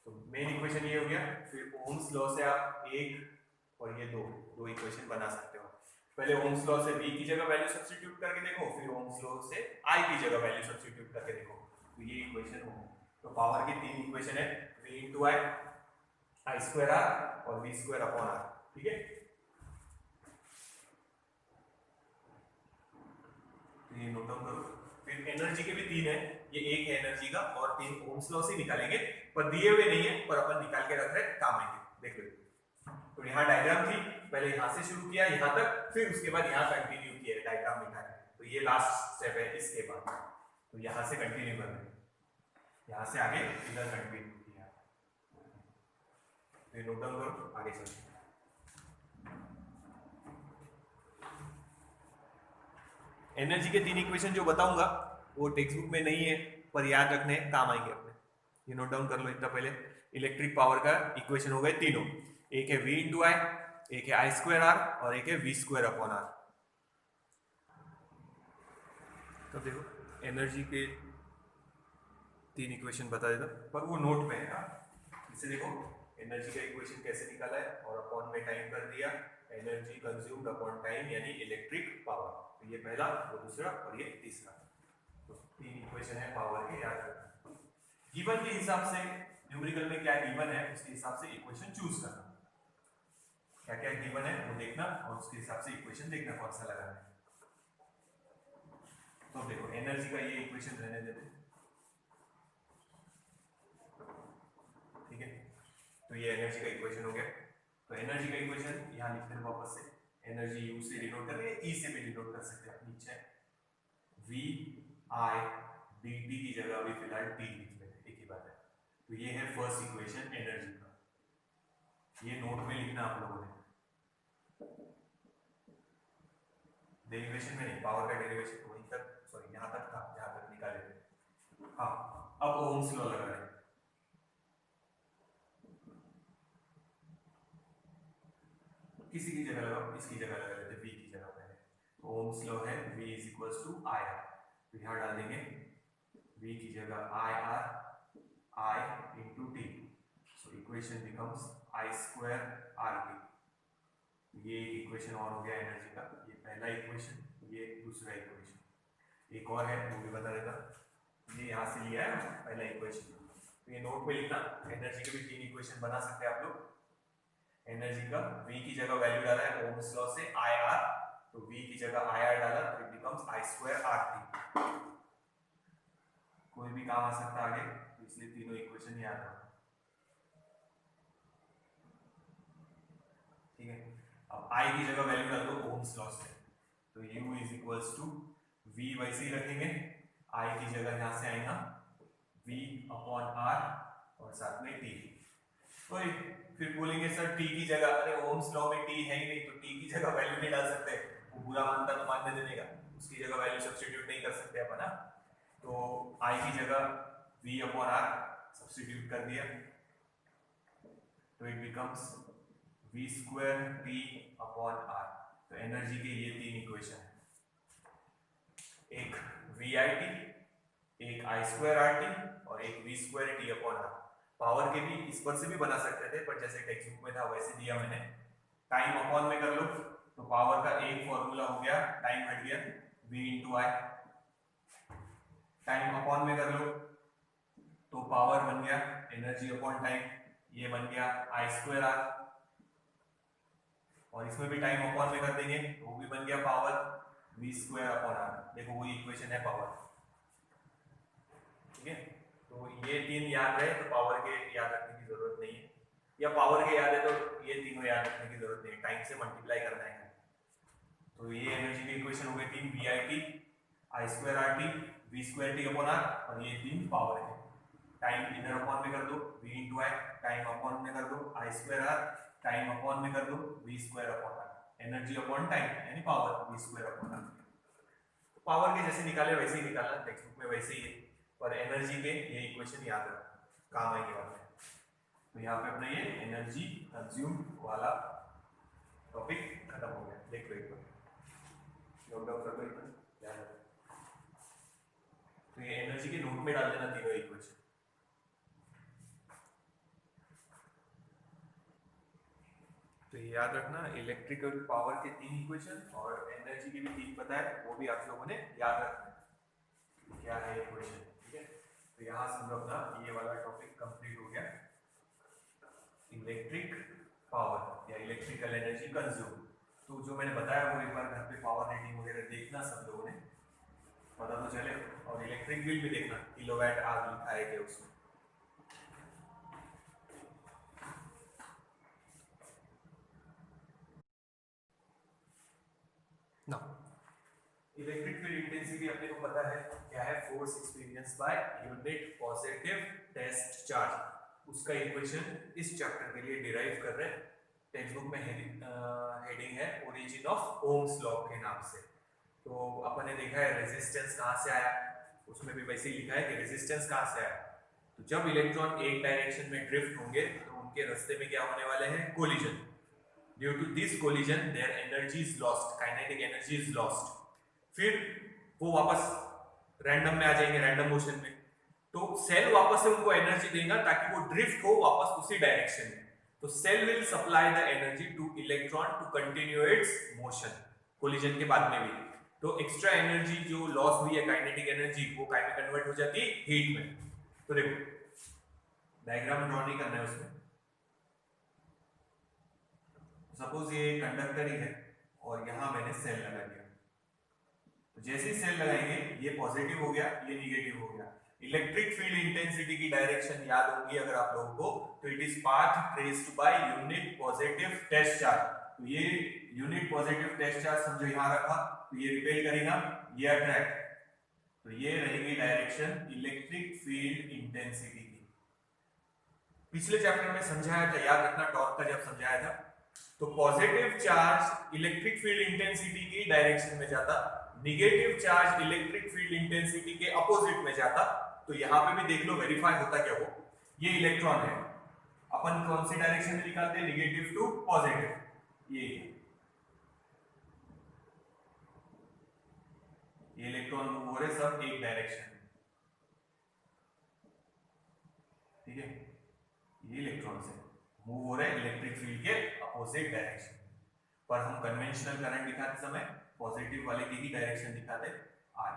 तो मेन इक्वेशन ये हो गया, फिर ओम्स लॉ से आप एक और ये दो इक्वेशन बना सकते हो, पहले ओम्स लॉ से V की जगह वैल्यू सब्स्टिट्यूट करके देखो, फिर ओम्स लॉ से I की जगह वैल्यू सब्स्टिट्यूट करके देखो, तो ये इक्वेशन हो, तो पावर की तीन इक्वेशन है V into I square R और V स्क्वायर अपॉन R, ठीक है, तो ये नोट डाउन करो, फिर एनर्जी के भी तीन है, ये एक है एनर्जी का और तीन ओम्स लॉ से निकालेंगे, पर दिए हुए नहीं है पर अपन निकाल के रख रहे हैं, काम आएंगे, देख लो, तो यहाँ डायग्राम थी, पहले यहाँ से शुरू किया यहाँ तक, फिर उसके बाद यहाँ कंटिन्यू किया डायग्राम निकाले, तो ये लास्ट स्टेप है, इसके बाद तो यहाँ से कंटिन्यू करना है, यहाँ से आगे इधर कंटिन्यू किया, तो नोट डाउन करो, आगे चलते। एनर्जी के तीन इक्वेशन जो बताऊंगा वो टेक्स्ट बुक में नहीं है पर याद रखने काम आएंगे अपने, ये नोट डाउन कर लो इतना पहले, इलेक्ट्रिक पावर का इक्वेशन हो गए तीनों, एक है V इंटू आई, एक है I स्क्वायर R और एक है V स्क्वायर अपॉन R। तो देखो एनर्जी के तीन इक्वेशन बता देता पर वो नोट में है, इसे देखो एनर्जी का इक्वेशन कैसे निकाला है और अपॉन में टाइम कर दिया, एनर्जी कंज्यूम्ड अपॉन टाइम यानी इलेक्ट्रिक पावर, तो ये पहला, वो दूसरा और ये तीसरा, तो तीन इक्वेशन है पावर के, याद रखना, गिवन के हिसाब से न्यूमेरिकल में क्या गिवन है उसके हिसाब से इक्वेशन चूज करना, क्या क्या गिवन है वो देखना और उसके हिसाब से इक्वेशन देखना कौन सा लगाना है। तो देखो एनर्जी का ये इक्वेशन रहने देते, ठीक है, तो ये एनर्जी का इक्वेशन हो गया, तो एनर्जी का इक्वेशन यहाँ लिखते हैं वापस से, एनर्जी यू से डिनोट कर रहे हैं, ई से भी डिनोट कर सकते हैं, नीचे वी आई डी टी की जगह अभी फिलहाल टी लिख लेते हैं, एक ही बात है, तो ये है फर्स्ट इक्वेशन एनर्जी का, ये नोट में लिखना आप लोगों ने, डेरिवेशन में नहीं, पावर का डेरिवेशन तो वहीं तक, सॉरी यहाँ तक था जहाँ तक निकाले थे, हाँ अब ओम्स लॉ लगा रहे हैं, किसी की जगह लगाओ, इसकी जगह लगा लेते V की जगह पहले, तो ओम्स लॉ है V is equals to I R, तो यहाँ डाल देंगे V की जगह I R I into T, so equation becomes I square R T. ये एक इक्वेशन और हो गया एनर्जी का, ये पहला इक्वेशन, ये दूसरा इक्वेशन। एक और है वो भी बता देता, ये यहाँ से लिया है पहला इक्वेशन, तो ये नोट में लिखना। एनर्जी के भी 3 इक्वेशन बना सकते हैं आप लोग। एनर्जी का V की जगह वैल्यू डाला है ओम्स लॉ से IR, तो V की जगह IR डाला तो it becomes I square RT। कोई भी काम आ सकता है आगे, तो इसलिए तीनों इक्वेशन याद रखो, ठीक है। अब I की जगह वैल्यू डाल दो ओम्स लॉ से, तो U is equals to V वैसे ही रखेंगे, I की जगह यहां से आएगा V अपॉन R और साथ में T। तो फिर बोलेंगे सर T की जगह, अरे ओम्स लॉ में T है ही नहीं तो T की जगह वैल्यू नहीं डाल सकते, वो बुरा मानता तो मानने देने का, उसकी जगह वैल्यू सब्स्टिट्यूट नहीं कर सकते अपन ना। तो I की जगह V अपॉन R सब्स्टिट्यूट कर दिया, तो it becomes V square T upon R। तो एनर्जी के ये 3 इक्वेशन है, एक VIT, एक I स्क्वायर RT और एक V square T upon R। Power के भी इस पर से भी बना सकते थे, पर जैसे टेक्स्ट बुक में था वैसे दिया मैंने। टाइम अपॉन में कर लो तो पावर का एक फॉर्मूला हो गया, टाइम हट गया V into I. Time upon में कर लो तो पावर बन गया एनर्जी अपॉन टाइम, ये बन गया I स्क्वायर R। और इसमें भी टाइम अपॉन में कर देंगे तो वो भी बन गया power V square upon R। देखो वही इक्वेशन है पावर, ठीक है। तो ये 3 याद रहे तो पावर के याद रखने की जरूरत नहीं है, या पावर के याद है तो ये तीनों याद रखने की जरूरत नहीं है, टाइम से मल्टीप्लाई करना है। तो ये एनर्जी की इक्वेशन हो गई 3, VIT, I square RT, V square T upon R, और ये 3 पावर है। टाइम इधर अपॉन में कर दो V into I, time upon में कर दो I square R, time upon में कर दो V square upon R, energy upon time यानी power V square upon R। Power के जैसे निकाले वैसे ही निकालना, टेक्स्ट बुक में वैसे ही है, पर एनर्जी के ये इक्वेशन याद रखो, काम आएंगे बाद में। तो यहाँ पे अपना ये एनर्जी कंज्यूम वाला टॉपिक खत्म हो गया। देख लो एक बार, नोट डाउन कर लो एक बार, ध्यान रखो। तो ये एनर्जी के नोट में डाल देना तीनों इक्वेशन। तो ये याद रखना, इलेक्ट्रिकल पावर के 3 इक्वेशन और एनर्जी के भी 3 पता है, वो भी आप लोगों ने याद रखना है क्या है इक्वेशन, ठीक है। तो यहाँ से हम लोग अपना ये वाला टॉपिक कंप्लीट हो गया, इलेक्ट्रिक पावर या इलेक्ट्रिकल एनर्जी कंज्यूम। तो जो मैंने बताया वो एक बार घर पे पावर रेटिंग वगैरह देखना, सब लोगों ने पता तो चले, और इलेक्ट्रिक बिल भी देखना किलोवाट आवर लिखा है क्या उसमें। ना इलेक्ट्रिक फील्ड इंटेंसिटी अपने को पता है क्या है, force experience by unit positive test charge. उसका इक्वेशन इस चैप्टर के लिए डिराइव कर रहे हैं, टेक्स्ट बुक में हेडिंग है ओरिजिन ऑफ ओम्स लॉ के नाम से। तो अपन ने देखा है रेजिस्टेंस कहाँ से आया, उसमें भी वैसे ही लिखा है कि रेजिस्टेंस कहाँ से आया। तो जब इलेक्ट्रॉन एक डायरेक्शन में ड्रिफ्ट होंगे तो उनके रास्ते में क्या होने वाले हैं, collision. Due to this collision there energy is lost, kinetic energy is lost. फिर वो वापस रैंडम में आ जाएंगे, रैंडम मोशन में। तो सेल वापस से उनको एनर्जी देगा ताकि वो ड्रिफ्ट हो वापस उसी डायरेक्शन में। तो cell will supply the energy to electron to continue its motion collision के बाद में भी। तो एक्स्ट्रा एनर्जी जो लॉस हुई है काइनेटिक एनर्जी, वो काय में कन्वर्ट हो जाती है, हीट में। तो देखो डायग्राम ड्रॉ नहीं करना है उसमें। सपोज ये कंडक्टर ही है और यहां मैंने सेल लगा दिया, तो जैसे ही सेल लगाएंगे ये पॉजिटिव हो गया, ये निगेटिव हो गया। इलेक्ट्रिक फील्ड इंटेंसिटी की डायरेक्शन याद होगी अगर आप लोगों को, तो it is path traced by unit positive test charge. तो ये यूनिट पॉजिटिव टेस्ट चार्ज समझो यहां रखा, तो ये रिपेल करेगा, ये अट्रैक्ट, तो ये रहेगी डायरेक्शन इलेक्ट्रिक फील्ड इंटेंसिटी की। पिछले चैप्टर में समझाया था, याद रखना टॉर्क का जब समझाया था, तो positive charge electric field intensity की डायरेक्शन में जाता, negative charge electric field intensity के अपोजिट में जाता। तो यहां पे भी देख लो वेरीफाई होता क्या हो, ये इलेक्ट्रॉन है, अपन कौन सी डायरेक्शन में निकालते हैं, निगेटिव टू पॉजिटिव, ये इलेक्ट्रॉन मूव हो रहे सब एक डायरेक्शन में, ठीक है। ये इलेक्ट्रॉन से मूव हो रहे हैं इलेक्ट्रिक फील्ड के अपोजिट डायरेक्शन, पर हम कन्वेंशनल करंट दिखाते समय पॉजिटिव वाले की ही डायरेक्शन दिखाते आर।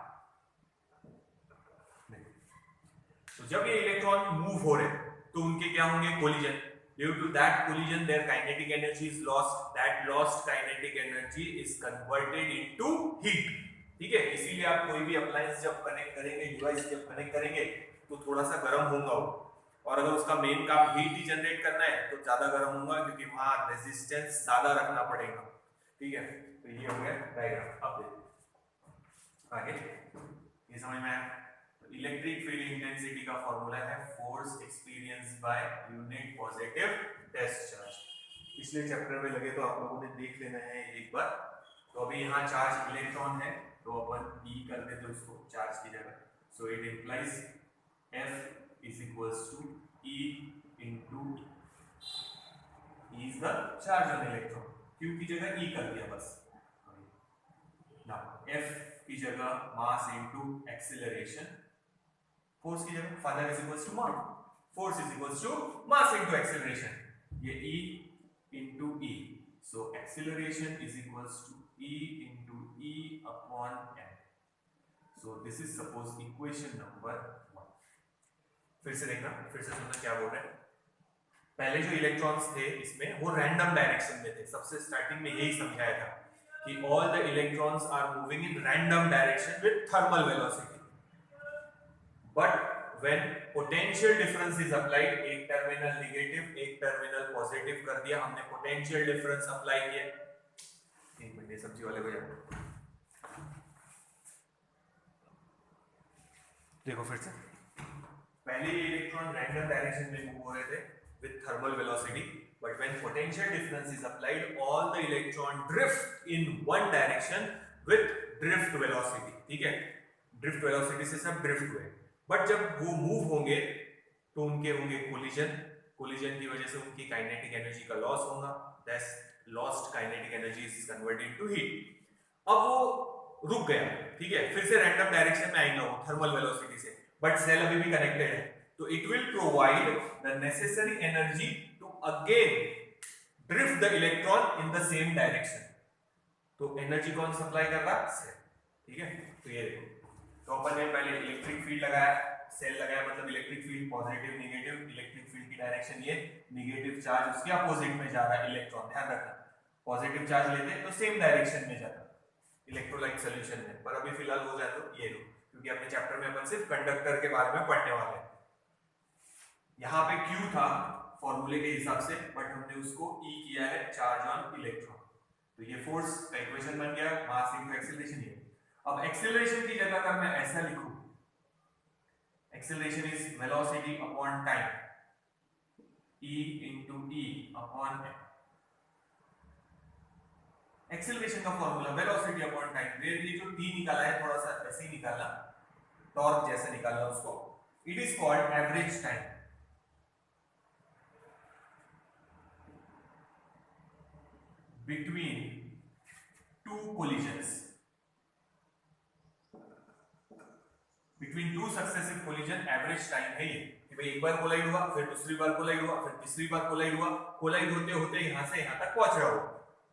तो जब ये इलेक्ट्रॉन मूव हो रहे तो उनके क्या होंगे, collision. Due to that collision there kinetic energy is lost, that lost kinetic energy is converted into heat. ठीक है, इसीलिए आप कोई भी अप्लायंस जब कनेक्ट करेंगे, डिवाइस जब कनेक्ट करेंगे तो थोड़ा सा गर्म होगा वो, और अगर उसका मेन काम हीट ही जनरेट करना है तो ज्यादा गर्म होगा, क्योंकि वहां रेजिस्टेंस ज्यादा रखना पड़ेगा। ठीक है, तो ये हो गया डायग्राम। अब देखो आगे, ये समझ में आया। इलेक्ट्रिक फील्ड इंटेंसिटी का फॉर्मूला है force experience by unit positive test charge. पिछले चैप्टर में लगे तो आप लोगों ने देख लेना है एक बार। तो अभी यहाँ चार्ज इलेक्ट्रॉन है तो अपन E कर देते हैं उसको चार्ज की जगह। So it implies F is equals to E into E is the charge on electron, Q की जगह E कर दिया बस। नाउ F की जगह मास इनटू एक्सीलरेशन, फोर्स की जगह father is equals to mass, force is equals to mass into acceleration, ये E into E। So acceleration is equals to E into E upon m. So this is suppose equation number 1. फिर से देखना, फिर से सुनना क्या बोल रहे हैं। पहले जो इलेक्ट्रॉन्स थे इसमें वो रैंडम डायरेक्शन में थे, सबसे स्टार्टिंग में यही समझाया था कि all the electrons are moving in random direction with thermal velocity. But when potential difference is applied, एक टर्मिनल नेगेटिव एक टर्मिनल पॉजिटिव कर दिया हमने, पोटेंशियल डिफरेंस अप्लाई किया। एक मिनट सब्जी वाले को जाओ, देखो फिर से। पहले इलेक्ट्रॉन रैंडम डायरेक्शन में मूव हो रहे थे with thermal velocity, but when potential difference is applied all the electron drift in one direction with drift velocity. ठीक है, ड्रिफ्ट वेलोसिटी से सब ड्रिफ्ट हुए, बट जब वो मूव होंगे तो उनके होंगे कोलिजन, कोलिजन की वजह से उनकी काइनेटिक एनर्जी का लॉस होगा, that's lost kinetic energy is converted into heat. अब वो रुक गया, ठीक है, फिर से रैंडम डायरेक्शन में आएगा वो थर्मल वेलोसिटी से, बट सेल अभी भी कनेक्टेड है, तो it will provide the necessary energy to again drift the electron in the same direction. तो एनर्जी कौन सप्लाई कर रहा है, सेल। ठीक है, तो ये देखो, तो अपन ने पहले इलेक्ट्रिक फील्ड लगाया, सेल लगाया, मतलब electric field positive negative, electric field की डायरेक्शन ये, नेगेटिव चार्ज उसके अपोजिट में जा रहा है इलेक्ट्रॉन, ध्यान रखना। पॉजिटिव चार्ज लेते हैं तो सेम डायरेक्शन में जाता है इलेक्ट्रोलाइट सॉल्यूशन में, पर अभी फिलहाल हो जाए तो ये लो, क्योंकि अपने चैप्टर में अपन सिर्फ कंडक्टर के बारे में पढ़ने वाले हैं। यहाँ पे Q था फॉर्मूले के हिसाब से, बट हमने उसको E किया है चार्ज ऑन इलेक्ट्रॉन, तो ये फोर्स का इक्वेशन बन गया मास इनटू एक्सीलरेशन। ये अब एक्सीलरेशन की जगह अगर मैं ऐसा लिखूं, acceleration is velocity upon time, E into E upon m। Acceleration का फॉर्मूला वेलोसिटी अपॉन टाइम, ये जो T निकाला है थोड़ा सा ऐसे ही निकालना, टॉर्क जैसे निकालना उसको, it is called average time. Between two collisions, between two successive collision average time है ये, कि भाई एक बार कोलाइड हुआ, फिर दूसरी बार कोलाइड हुआ, फिर तीसरी बार कोलाइड हुआ, कोलाइड होते होते यहां से यहां तक पहुंच रहा हो।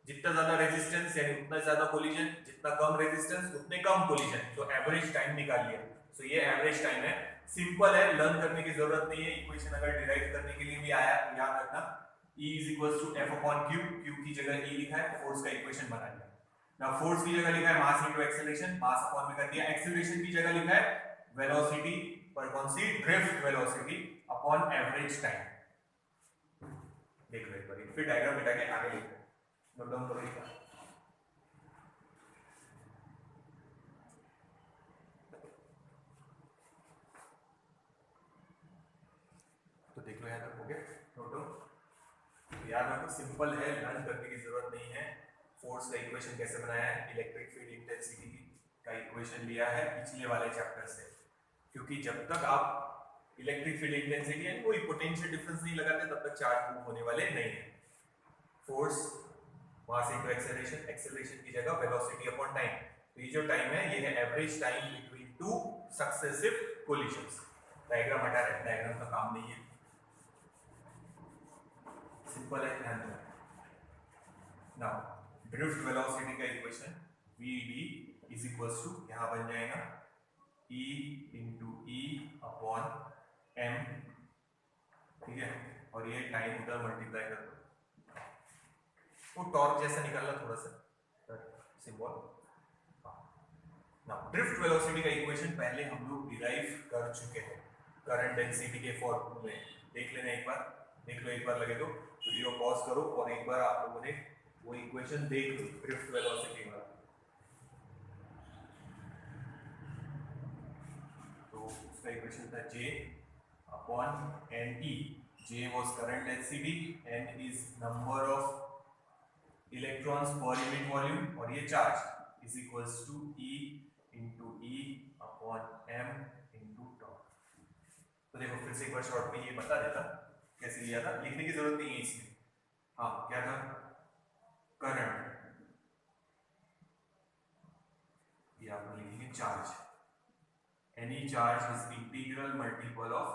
जितना ज्यादा रेजिस्टेंस यानी उतना ज्यादा कोलिजन, जितना कम रेजिस्टेंस उतने कम कोलिजन, तो एवरेज टाइम निकाल लिया। सो ये एवरेज टाइम है, सिंपल है, लर्न करने की जरूरत नहीं है, इक्वेशन अगर डिराइव करने के लिए भी आया तो याद रखना E is equals to F upon Q, Q की जगह E लिखा है, फोर्स का इक्वेशन बना लिया। ना फोर्स की जगह लिखा है मास इनटू एक्सीलरेशन, मास अपॉन में कर दिया, एक्सीलरेशन की जगह लिखा है वेलोसिटी, पर कौन सी, drift velocity upon average time. देख लो एक बार, फिर डायग्राम मिटा के आगे लिखो, नोट डाउन करो इसका। तो देख लो यहाँ तक हो गया, नोट डाउन। याद रखो सिंपल है, लर्न करने की जरूरत नहीं है। फोर्स का इक्वेशन कैसे बनाया है, इलेक्ट्रिक फील्ड इंटेंसिटी का इक्वेशन लिया है पिछले वाले चैप्टर से, क्योंकि जब तक आप इलेक्ट्रिक फील्ड इंटेंसिटी है कोई पोटेंशियल डिफरेंस नहीं लगाते तब तक चार्ज मूव होने वाले नहीं है। Force mass into acceleration, acceleration की जगह वेलोसिटी अपॉन टाइम, तो ये जो टाइम है ये है average time between two successive collisions. Diagram हटा रहे, डायग्राम का काम नहीं है। सिंपल है, ध्यान दो। नाउ ड्रिफ्ट वेलोसिटी का equation vd is equals to, यहां बन जाएगा e into E upon m, ठीक है, और ये टाइम उधर मल्टीप्लाई कर दो, वो टॉर्क जैसा निकालना थोड़ा सा सिंबल। नाउ ड्रिफ्ट वेलोसिटी का इक्वेशन पहले हम लोग डिराइव कर चुके हैं करंट डेंसिटी के फॉर्मूले में, देख लेना एक बार, देख लो एक बार लगे तो वीडियो पॉज करो और एक बार आप लोगों ने वो इक्वेशन देख लो ड्रिफ्ट वेलोसिटी वाला। तो उसका इक्वेशन था J upon NE, J was current density, N is number of electrons per unit volume और ये charge is equals to E into E upon M into tau। तो देखो फिर से एक बार शॉर्ट में ये बता देता कैसे लिया था, लिखने की जरूरत नहीं है इसमें। हाँ क्या था, करंट, ये आप लिखेंगे charge, any charge is integral multiple of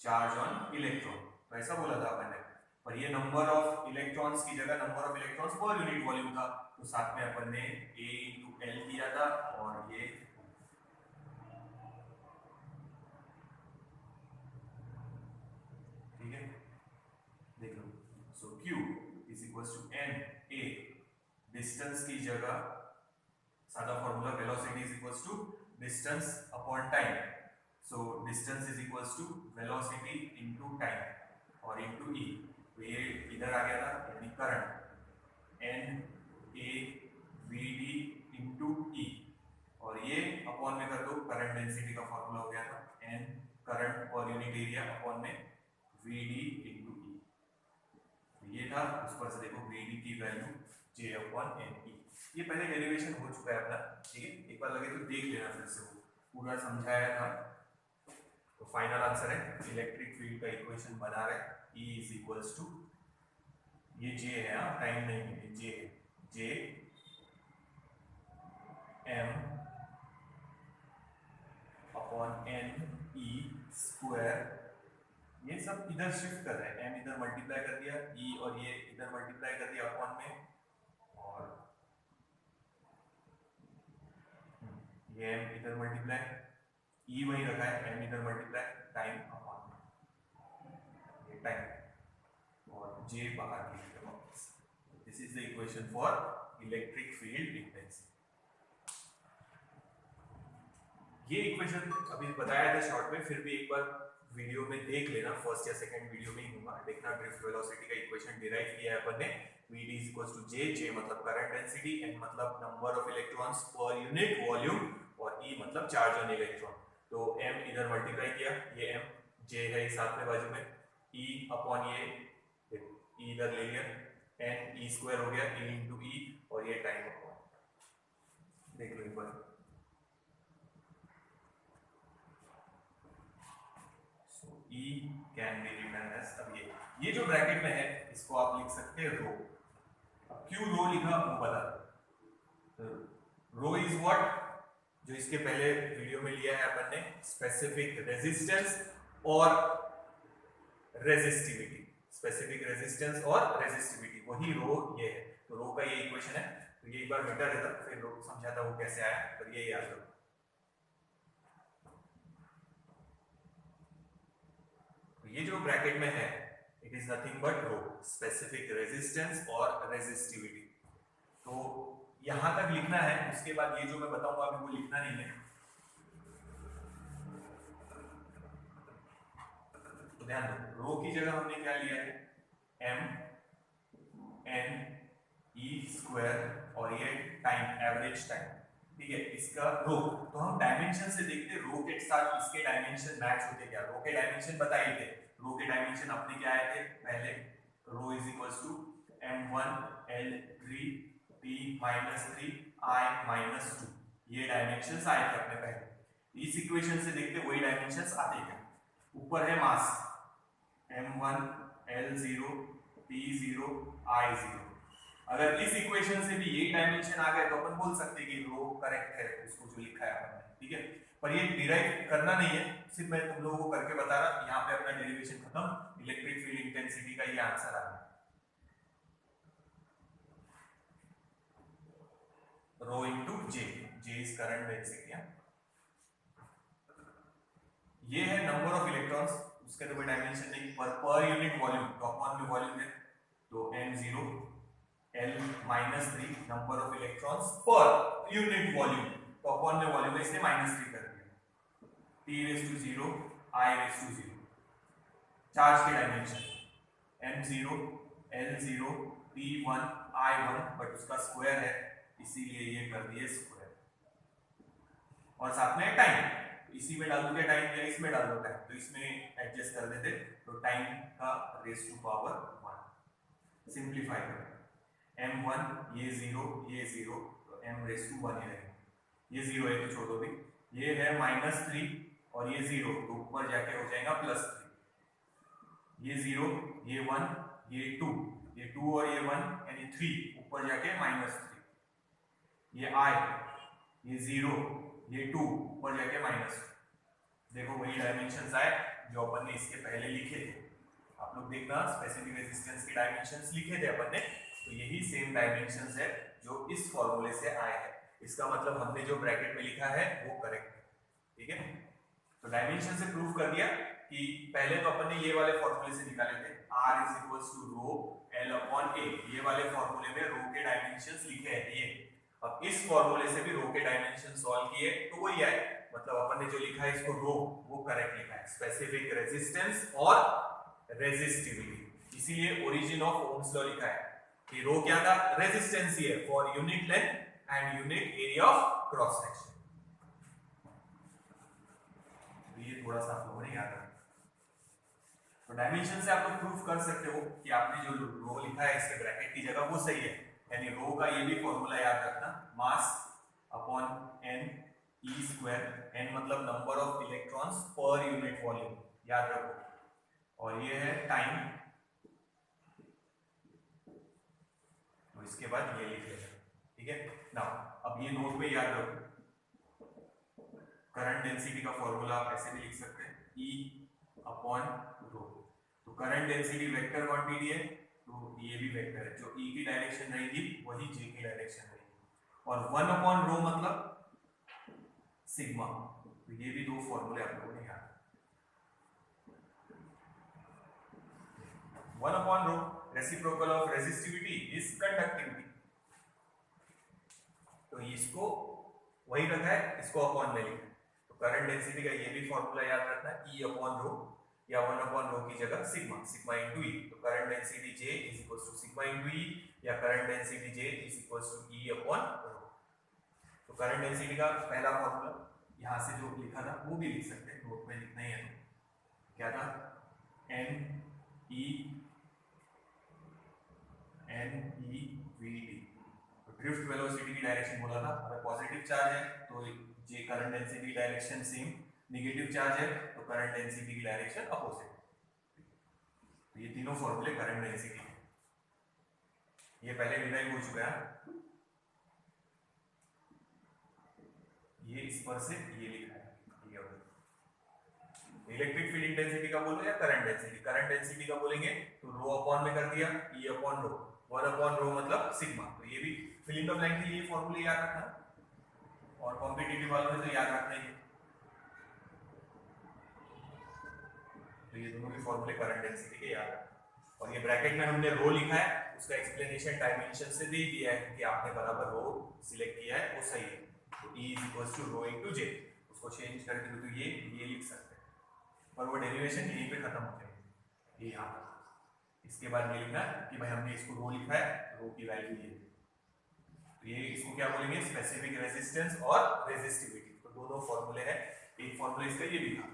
charge on electron, तो ऐसा बोला था अपन ने। पर ये नंबर ऑफ इलेक्ट्रॉन्स की जगह number of electrons per unit volume था, तो साथ में अपन ने A इंटू एल किया था और ये ठीक है, देख लो। So Q is equals to N A, distance की जगह सादा formula velocity is equals to distance upon time, so distance is equals to velocity into time और इनटू ई, तो ये इधर आ गया था यानी current N A V D into E, और ये अपॉन में कर दो, करंट डेंसिटी का फॉर्मूला हो गया था N current per unit area upon में वी डी इंटू ई, ये था। उस पर से देखो वी डी की value J upon N E, ये पहले डेरिवेशन हो चुका है अपना, ठीक है, एक बार लगे तो देख लेना फिर से, वो पूरा समझाया था। तो फाइनल आंसर है इलेक्ट्रिक फील्ड का इक्वेशन बना रहे E इज इक्वल्स टू, ये J है, हाँ टाइम नहीं है, J है, J M upon N E square, ये सब इधर शिफ्ट कर रहे हैं, m इधर मल्टीप्लाई कर दिया, e और ये इधर मल्टीप्लाई कर दिया अपॉन में, और ये m इधर मल्टीप्लाई, e वही रखा है, m इधर मल्टीप्लाई, टाइम अपॉन में ये टाइम और j बाहर की तरफ वापस। This is the equation for electric field intensity. ये इक्वेशन अभी बताया था शॉर्ट में, फिर भी एक बार वीडियो में देख लेना, फर्स्ट या सेकंड वीडियो में ही होगा, देखना ड्रिफ्ट वेलोसिटी का इक्वेशन डिराइव किया है अपन ने। Vd is equals to J, J मतलब करंट डेंसिटी, N मतलब number of electrons per unit volume और E मतलब चार्ज ऑन इलेक्ट्रॉन। तो M इधर मल्टीप्लाई किया, ये M, J है साथ में बाजू में, E अपॉन ये E इधर ले लिया, N E स्क्वायर हो गया, E इंटू E और ये टाइम अपॉन, देख लो एक बार। E can be written as, अब ये जो ब्रैकेट में है इसको आप लिख सकते हैं रो। अब क्यों रो लिखा वो बता दो। रो इज व्हाट, जो इसके पहले वीडियो में लिया है अपन ने, स्पेसिफिक रेजिस्टेंस और रेजिस्टिविटी, स्पेसिफिक रेजिस्टेंस और रेजिस्टिविटी, वही रो ये है। तो रो का ये इक्वेशन है, तो ये एक बार मिटा देता फिर रो समझाता वो कैसे आया, पर ये याद रखो। ये जो ब्रैकेट में है it is nothing but rho, specific resistance और रेजिस्टिविटी। तो यहां तक लिखना है, उसके बाद ये जो मैं बताऊंगा अभी वो लिखना नहीं है, तो ध्यान दो। रो की जगह हमने क्या लिया है, m n e स्क्वायर और ये टाइम, एवरेज टाइम, ठीक है, इसका रो। तो हम डायमेंशन से देखते रो के साथ इसके डायमेंशन मैच होते क्या, रो के डायमेंशन बताइए थे, रो के डायमेंशन अपने क्या आए थे पहले, rho is equals to m1 l3 p minus 3 i minus 2, ये डायमेंशंस आए थे अपने पहले। इस इक्वेशन से देखते वही डायमेंशंस आते क्या, ऊपर है मास m1 l0 p0 i0, अगर इस इक्वेशन से भी यही डायमेंशन आ गए तो अपन बोल सकते हैं कि रो करेक्ट है उसको जो लिखा है अपन ने, ठीक है। पर ये डिराइव करना नहीं है, सिर्फ मैं तुम लोगों को करके बता रहा, यहाँ पे अपना डेरिवेशन खत्म, इलेक्ट्रिक फील्ड इंटेंसिटी का ये आंसर आ गया। Rho into J, J is current density. ये है नंबर ऑफ इलेक्ट्रॉन्स, उसके तो कोई डायमेंशन नहीं, per unit volume, top one में वॉल्यूम है तो m0 L-3 number of electrons per unit volume, top one में वॉल्यूम है इसने -3 कर दिया, T⁻0 I⁻0। चार्ज के dimension m0 L0 P1 I1, but उसका स्क्वायर है इसीलिए ये कर दिए स्क्वायर, और साथ में टाइम, इसी में डाल दो क्या टाइम, या इसमें डाल दो टाइम, तो इसमें एडजस्ट कर देते तो टाइम का रेज़ टू पावर 1। सिंप्लीफाई करें, m1 ये 0 ये 0 तो m⁻1 ही रहेगा, ये 0 है तो छोड़ दो भी, ये है -3 और ये 0 तो ऊपर जाके हो जाएगा +3, ये 0 ये 1 ये 2, ये 2 और ये 1 यानी 3 ऊपर जाके -3, ये I ये 0 ये 2 ऊपर जाके -2। देखो वही डायमेंशंस आए जो अपन ने इसके पहले लिखे थे, आप लोग देखना स्पेसिफिक रेजिस्टेंस के डायमेंशंस लिखे थे अपन ने, तो यही सेम डायमेंशंस है जो इस फॉर्मूले से आए हैं, इसका मतलब हमने जो ब्रैकेट में लिखा है वो करेक्ट है, ठीक है। तो डायमेंशन से प्रूव कर दिया कि पहले तो अपन ने ये वाले फॉर्मूले से निकाले थे R = रो L/A, ये वाले फॉर्मूले में रो के डायमेंशंस लिखे हैं ये, अब इस फॉर्मूले से भी रो के डायमेंशन सॉल्व किए तो वही आए, मतलब अपन ने जो लिखा है इसको रो वो करेक्ट लिखा है, स्पेसिफिक रेजिस्टेंस और रेजिस्टिविटी, इसीलिए ओरिजिन ऑफ ओम्स लॉ लिखा है कि रो क्या था, रेजिस्टेंस ही है for unit length and unit area of cross section. ये थोड़ा सा आप लोगों ने याद रखना, तो डायमेंशन से आप लोग प्रूफ कर सकते हो कि आपने जो रो लिखा है इसके ब्रैकेट की जगह वो सही है, यानी रो का ये भी फॉर्मूला याद रखना, mass upon n E², n मतलब number of electrons per unit volume, याद रखो, और ये है टाइम, तो इसके बाद ये लिख लेना, ठीक है ना। अब ये नोट में याद रखो, करंट डेंसिटी का फॉर्मूला आप ऐसे भी लिख सकते हैं, E/रो, तो करंट डेंसिटी वेक्टर क्वांटिटी है तो ये भी वेक्टर है, जो E की डायरेक्शन रहेगी वही J की डायरेक्शन रहेगी, और 1/रो मतलब सिग्मा, तो ये भी दो फॉर्मूले आप लोगों ने याद, 1/रो reciprocal of resistivity is conductivity, तो इसको वही रखा है, इसको अपॉन में लिखा है, तो करंट डेंसिटी का ये भी फॉर्मूला याद रखना, E/रो या 1/रो की जगह सिग्मा, सिग्मा इंटू ई, तो current density J = sigma into E, या करंट डेंसिटी J = E/रो। तो करंट डेंसिटी का पहला फॉर्मूला यहाँ से जो लिखा था वो भी लिख सकते हैं, नोट में लिखना ही है, तो क्या था, NEVD, तो ड्रिफ्ट वेलोसिटी की डायरेक्शन बोला था, अगर पॉजिटिव चार्ज है तो J करंट डेंसिटी की डायरेक्शन सेम, नेगेटिव चार्ज है तो करंट डेंसिटी की डायरेक्शन अपोजिट, तो ये तीनों फॉर्मूले करंट डेंसिटी है, ये पहले डिराइव हो चुका है, ये इस पर से ये लिखा है, इलेक्ट्रिक फील्ड इंटेंसिटी का बोलो या करंट डेंसिटी, करंट डेंसिटी का बोलेंगे तो रो अपॉन में कर दिया, E/रो, 1/रो मतलब सिग्मा, तो ये भी फिल इन द ब्लैंक के लिए फॉर्मूले याद रखना, और कॉम्पिटिटिव वालों में तो याद रखना ही है, तो ये दोनों भी फॉर्मूले करंट डेंसिटी के याद रखना, और ये ब्रैकेट में हमने रो लिखा है, उसका एक्सप्लेनेशन डायमेंशन से दे दिया है कि आपने बराबर रो सिलेक्ट किया है वो सही है, तो E = रो इंटू J, उसको चेंज करके तो ये लिख सकते हैं, और वो डेरिवेशन यहीं पे खत्म हो जाएगी, ये यहाँ, इसके बाद ये लिखना कि भाई हमने इसको रो लिखा है, रो की वैल्यू ये, तो ये इसको क्या बोलेंगे, स्पेसिफिक रेजिस्टेंस और रेजिस्टिविटी, तो दोनों फॉर्मूले हैं, एक फॉर्मूला इसका ये भी था,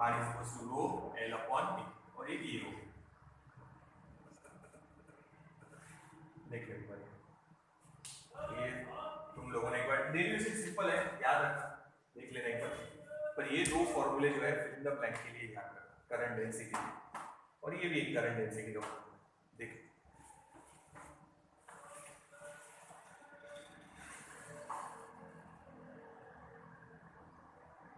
R = रो L/P, और एक ये रो, देख लो ये तुम लोगों ने एक बार, डेरिवेशन सिंपल है याद रखना, देख लेना एक बार, पर ये दो फॉर्मूले जो है फिल इन द ब्लैंक के लिए याद रखना, करंट डेंसिटी, और ये भी एक करंट डेंसिटी का फॉर्मूला।